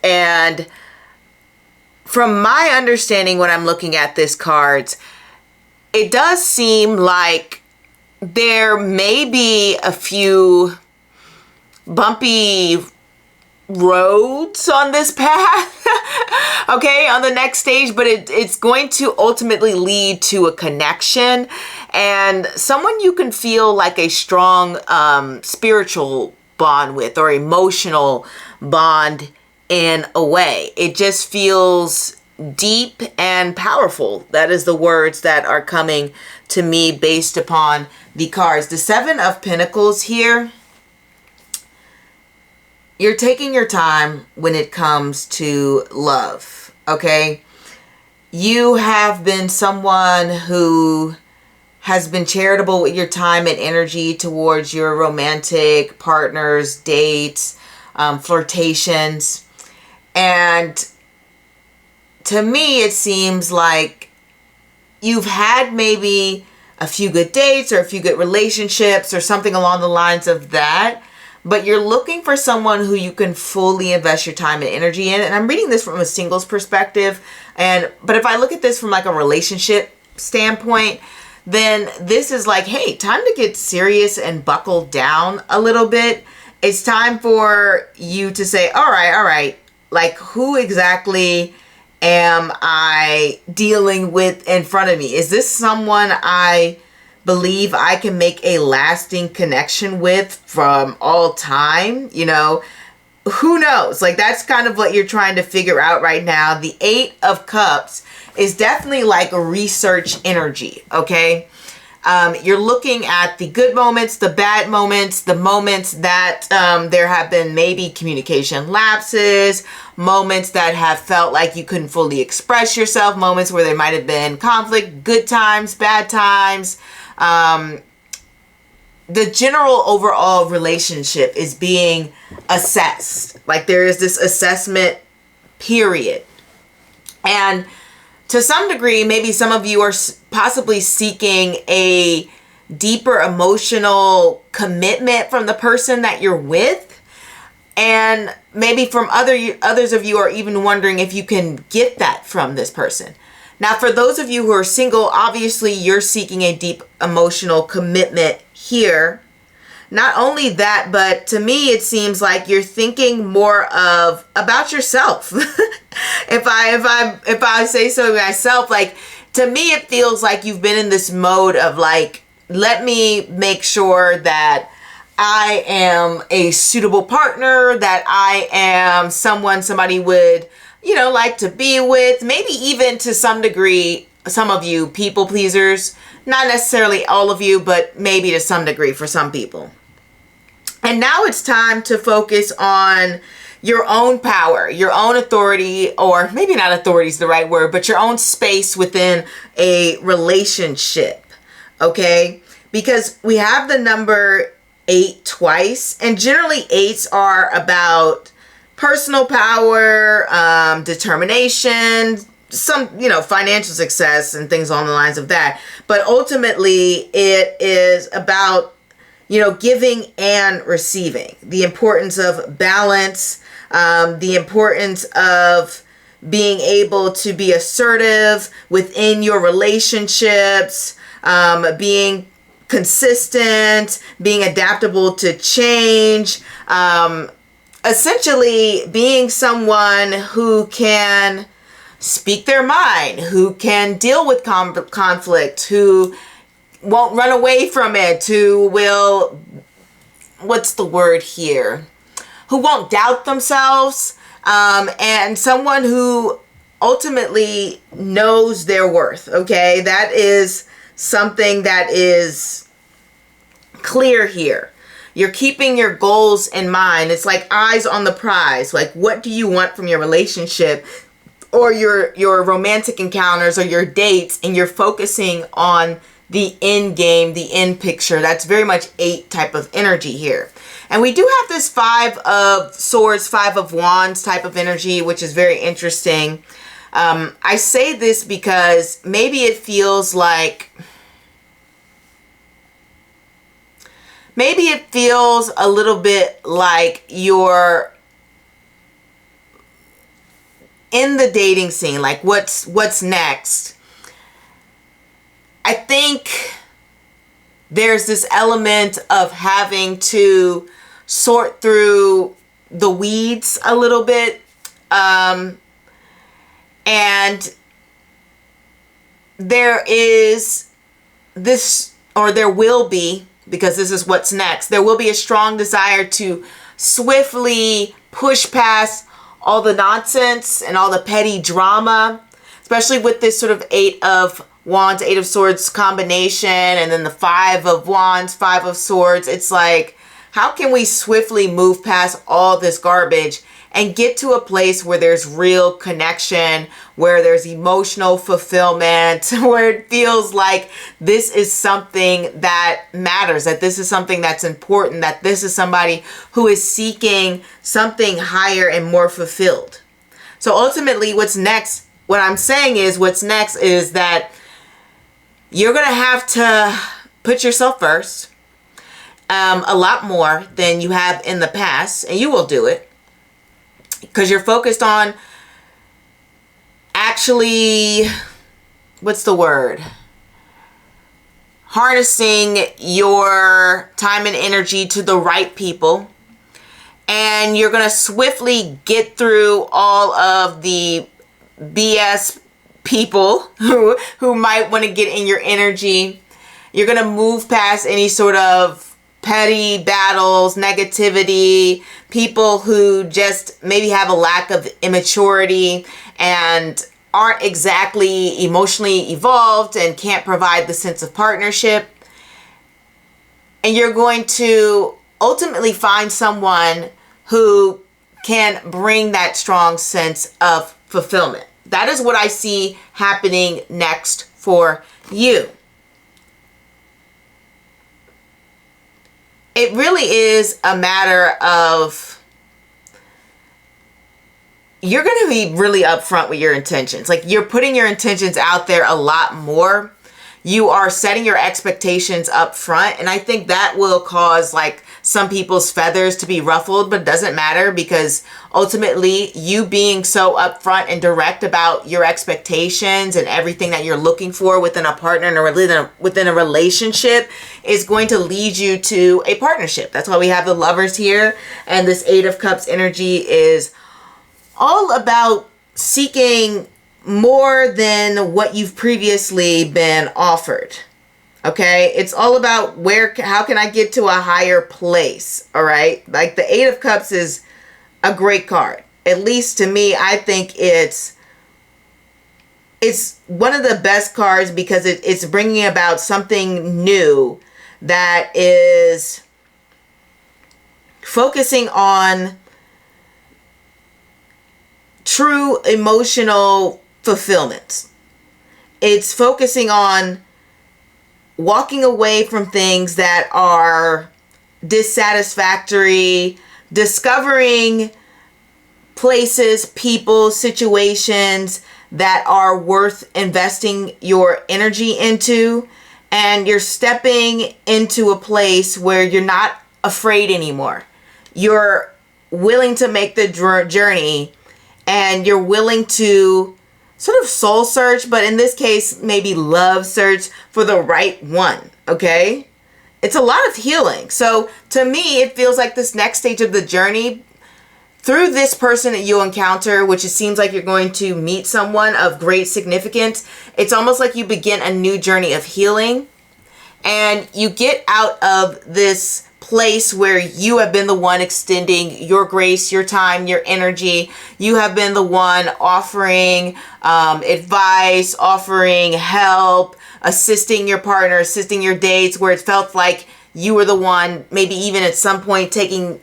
And from my understanding when I'm looking at this cards, it does seem like there may be a few bumpy roads on this path, okay, on the next stage, but it's going to ultimately lead to a connection and someone you can feel like a strong spiritual bond with or emotional bond in a way. It just feels deep and powerful. That is the words that are coming to me based upon the cards. The 7 of Pentacles here. You're taking your time when it comes to love, okay? You have been someone who has been charitable with your time and energy towards your romantic partners, dates, flirtations. And to me, it seems like you've had maybe a few good dates or a few good relationships or something along the lines of that. But you're looking for someone who you can fully invest your time and energy in. And I'm reading this from a singles perspective. But if I look at this from like a relationship standpoint, then this is like, hey, time to get serious and buckle down a little bit. It's time for you to say, all right, like who exactly am I dealing with in front of me? Is this someone I believe I can make a lasting connection with from all time? You know, who knows? Like, that's kind of what you're trying to figure out right now. The 8 of Cups is definitely like a research energy, okay? You're looking at the good moments, the bad moments, the moments that there have been maybe communication lapses, moments that have felt like you couldn't fully express yourself, moments where there might have been conflict, good times, bad times. The general overall relationship is being assessed. Like, there is this assessment period. And to some degree, maybe some of you are possibly seeking a deeper emotional commitment from the person that you're with. And maybe from others of you are even wondering if you can get that from this person. Now, for those of you who are single, obviously you're seeking a deep emotional commitment here. Not only that, but to me, it seems like you're thinking more about yourself. If I say so myself, like, to me, it feels like you've been in this mode of like, let me make sure that I am a suitable partner, that I am somebody would, you know, like to be with, maybe even to some degree, some of you people pleasers, not necessarily all of you, but maybe to some degree for some people. And now it's time to focus on your own power, your own authority, or maybe not authority is the right word, but your own space within a relationship, okay? Because we have the number 8 twice. And generally 8s are about personal power, determination, some, financial success and things along the lines of that. But ultimately it is about, giving and receiving. The importance of balance, the importance of being able to be assertive within your relationships, being consistent, being adaptable to change, essentially being someone who can speak their mind, who can deal with conflict, who won't run away from it, who will, what's the word here? Who won't doubt themselves, and someone who ultimately knows their worth, okay? That is something that is clear here. You're keeping your goals in mind. It's like eyes on the prize. Like, what do you want from your relationship or your romantic encounters or your dates? And you're focusing on the end game, the end picture. That's very much 8 type of energy here. And we do have this 5 of swords, 5 of wands type of energy, which is very interesting. I say this because maybe it feels like, a little bit like you're in the dating scene. Like, what's next? I think there's this element of having to sort through the weeds a little bit. And there is this, or there will be, because this is what's next, there will be a strong desire to swiftly push past all the nonsense and all the petty drama, especially with this sort of 8 of wands, 8 of swords combination, and then the 5 of wands, 5 of swords. It's like, how can we swiftly move past all this garbage and get to a place where there's real connection, where there's emotional fulfillment, where it feels like this is something that matters, that this is something that's important, that this is somebody who is seeking something higher and more fulfilled. So ultimately, what's next, what I'm saying is, what's next is that you're going to have to put yourself first, a lot more than you have in the past, and you will do it because you're focused on actually, what's the word? Harnessing your time and energy to the right people. And you're going to swiftly get through all of the BS people who might want to get in your energy. You're going to move past any sort of petty battles, negativity, people who just maybe have a lack of immaturity and aren't exactly emotionally evolved and can't provide the sense of partnership. And you're going to ultimately find someone who can bring that strong sense of fulfillment. That is what I see happening next for you. It really is a matter of, you're going to be really upfront with your intentions. Like, you're putting your intentions out there a lot more. You are setting your expectations up front. And I think that will cause like some people's feathers to be ruffled, but it doesn't matter, because ultimately you being so upfront and direct about your expectations and everything that you're looking for within a partner and within a relationship is going to lead you to a partnership. That's why we have the Lovers here. And this 8 of Cups energy is all about seeking more than what you've previously been offered. Okay, it's all about how can I get to a higher place? All right, like the 8 of Cups is a great card. At least to me, I think it's one of the best cards because it's bringing about something new that is focusing on true emotional fulfillment. It's focusing on walking away from things that are dissatisfactory, discovering places, people, situations that are worth investing your energy into, and you're stepping into a place where you're not afraid anymore. You're willing to make the journey, and you're willing to sort of soul search, but in this case, maybe love search for the right one, okay? It's a lot of healing. So to me, it feels like this next stage of the journey, through this person that you'll encounter, which it seems like you're going to meet someone of great significance, it's almost like you begin a new journey of healing, and you get out of this place where you have been the one extending your grace, your time, your energy. You have been the one offering advice, offering help, assisting your partner, assisting your dates, where it felt like you were the one, maybe even at some point taking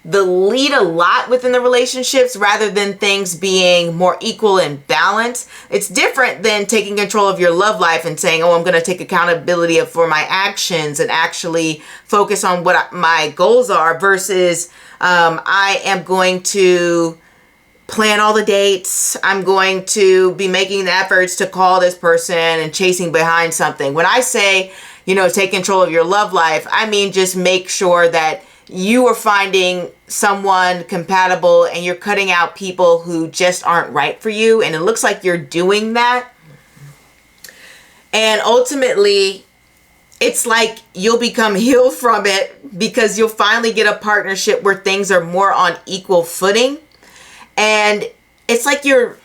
the lead a lot within the relationships, rather than things being more equal and balanced. It's different than taking control of your love life and saying, oh, I'm going to take accountability for my actions and actually focus on what my goals are, versus I am going to plan all the dates. I'm going to be making the efforts to call this person and chasing behind something. When I say, take control of your love life, I mean just make sure that you are finding someone compatible and you're cutting out people who just aren't right for you. And it looks like you're doing that. And ultimately, it's like you'll become healed from it, because you'll finally get a partnership where things are more on equal footing. And it's like you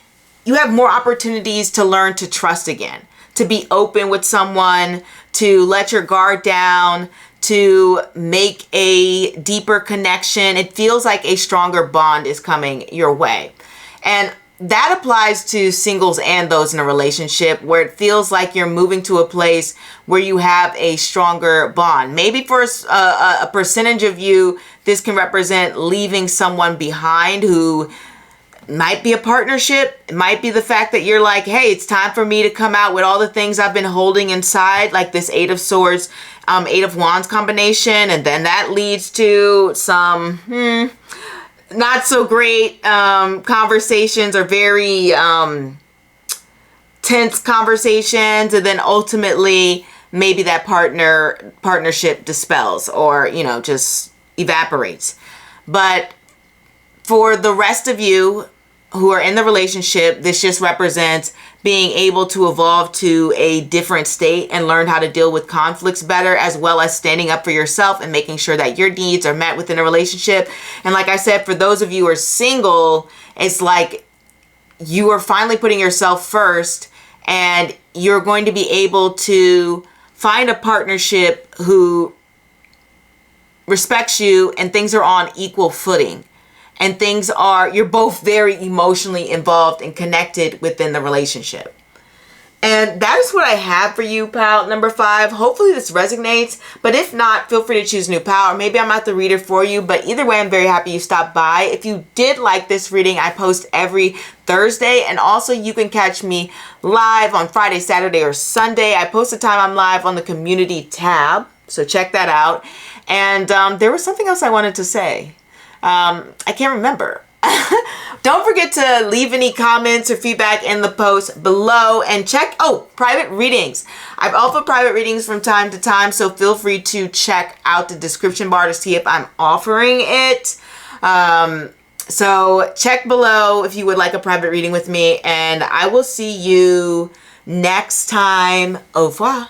have more opportunities to learn to trust again, to be open with someone, to let your guard down, to make a deeper connection. It feels like a stronger bond is coming your way. And that applies to singles and those in a relationship, where it feels like you're moving to a place where you have a stronger bond. Maybe for a percentage of you, this can represent leaving someone behind who might be a partnership. It might be the fact that you're like, hey, it's time for me to come out with all the things I've been holding inside, like this Eight of Swords, Eight of Wands combination. And then that leads to some not so great conversations, or very tense conversations. And then ultimately, maybe that partnership dispels, or, just evaporates. But for the rest of you who are in the relationship, this just represents being able to evolve to a different state and learn how to deal with conflicts better, as well as standing up for yourself and making sure that your needs are met within a relationship. And like I said, for those of you who are single, it's like you are finally putting yourself first, and you're going to be able to find a partnership who respects you, and things are on equal footing. And you're both very emotionally involved and connected within the relationship. And that is what I have for you, pal number 5. Hopefully this resonates, but if not, feel free to choose new pal, or maybe I'm not the reader for you. But either way, I'm very happy you stopped by. If you did like this reading, I post every Thursday, and also you can catch me live on Friday, Saturday, or Sunday. I post the time I'm live on the community tab, so check that out. And there was something else I wanted to say. I can't remember. Don't forget to leave any comments or feedback in the post below, and check, private readings. I've offered private readings from time to time, so feel free to check out the description bar to see if I'm offering it. So check below if you would like a private reading with me, and I will see you next time. Au revoir.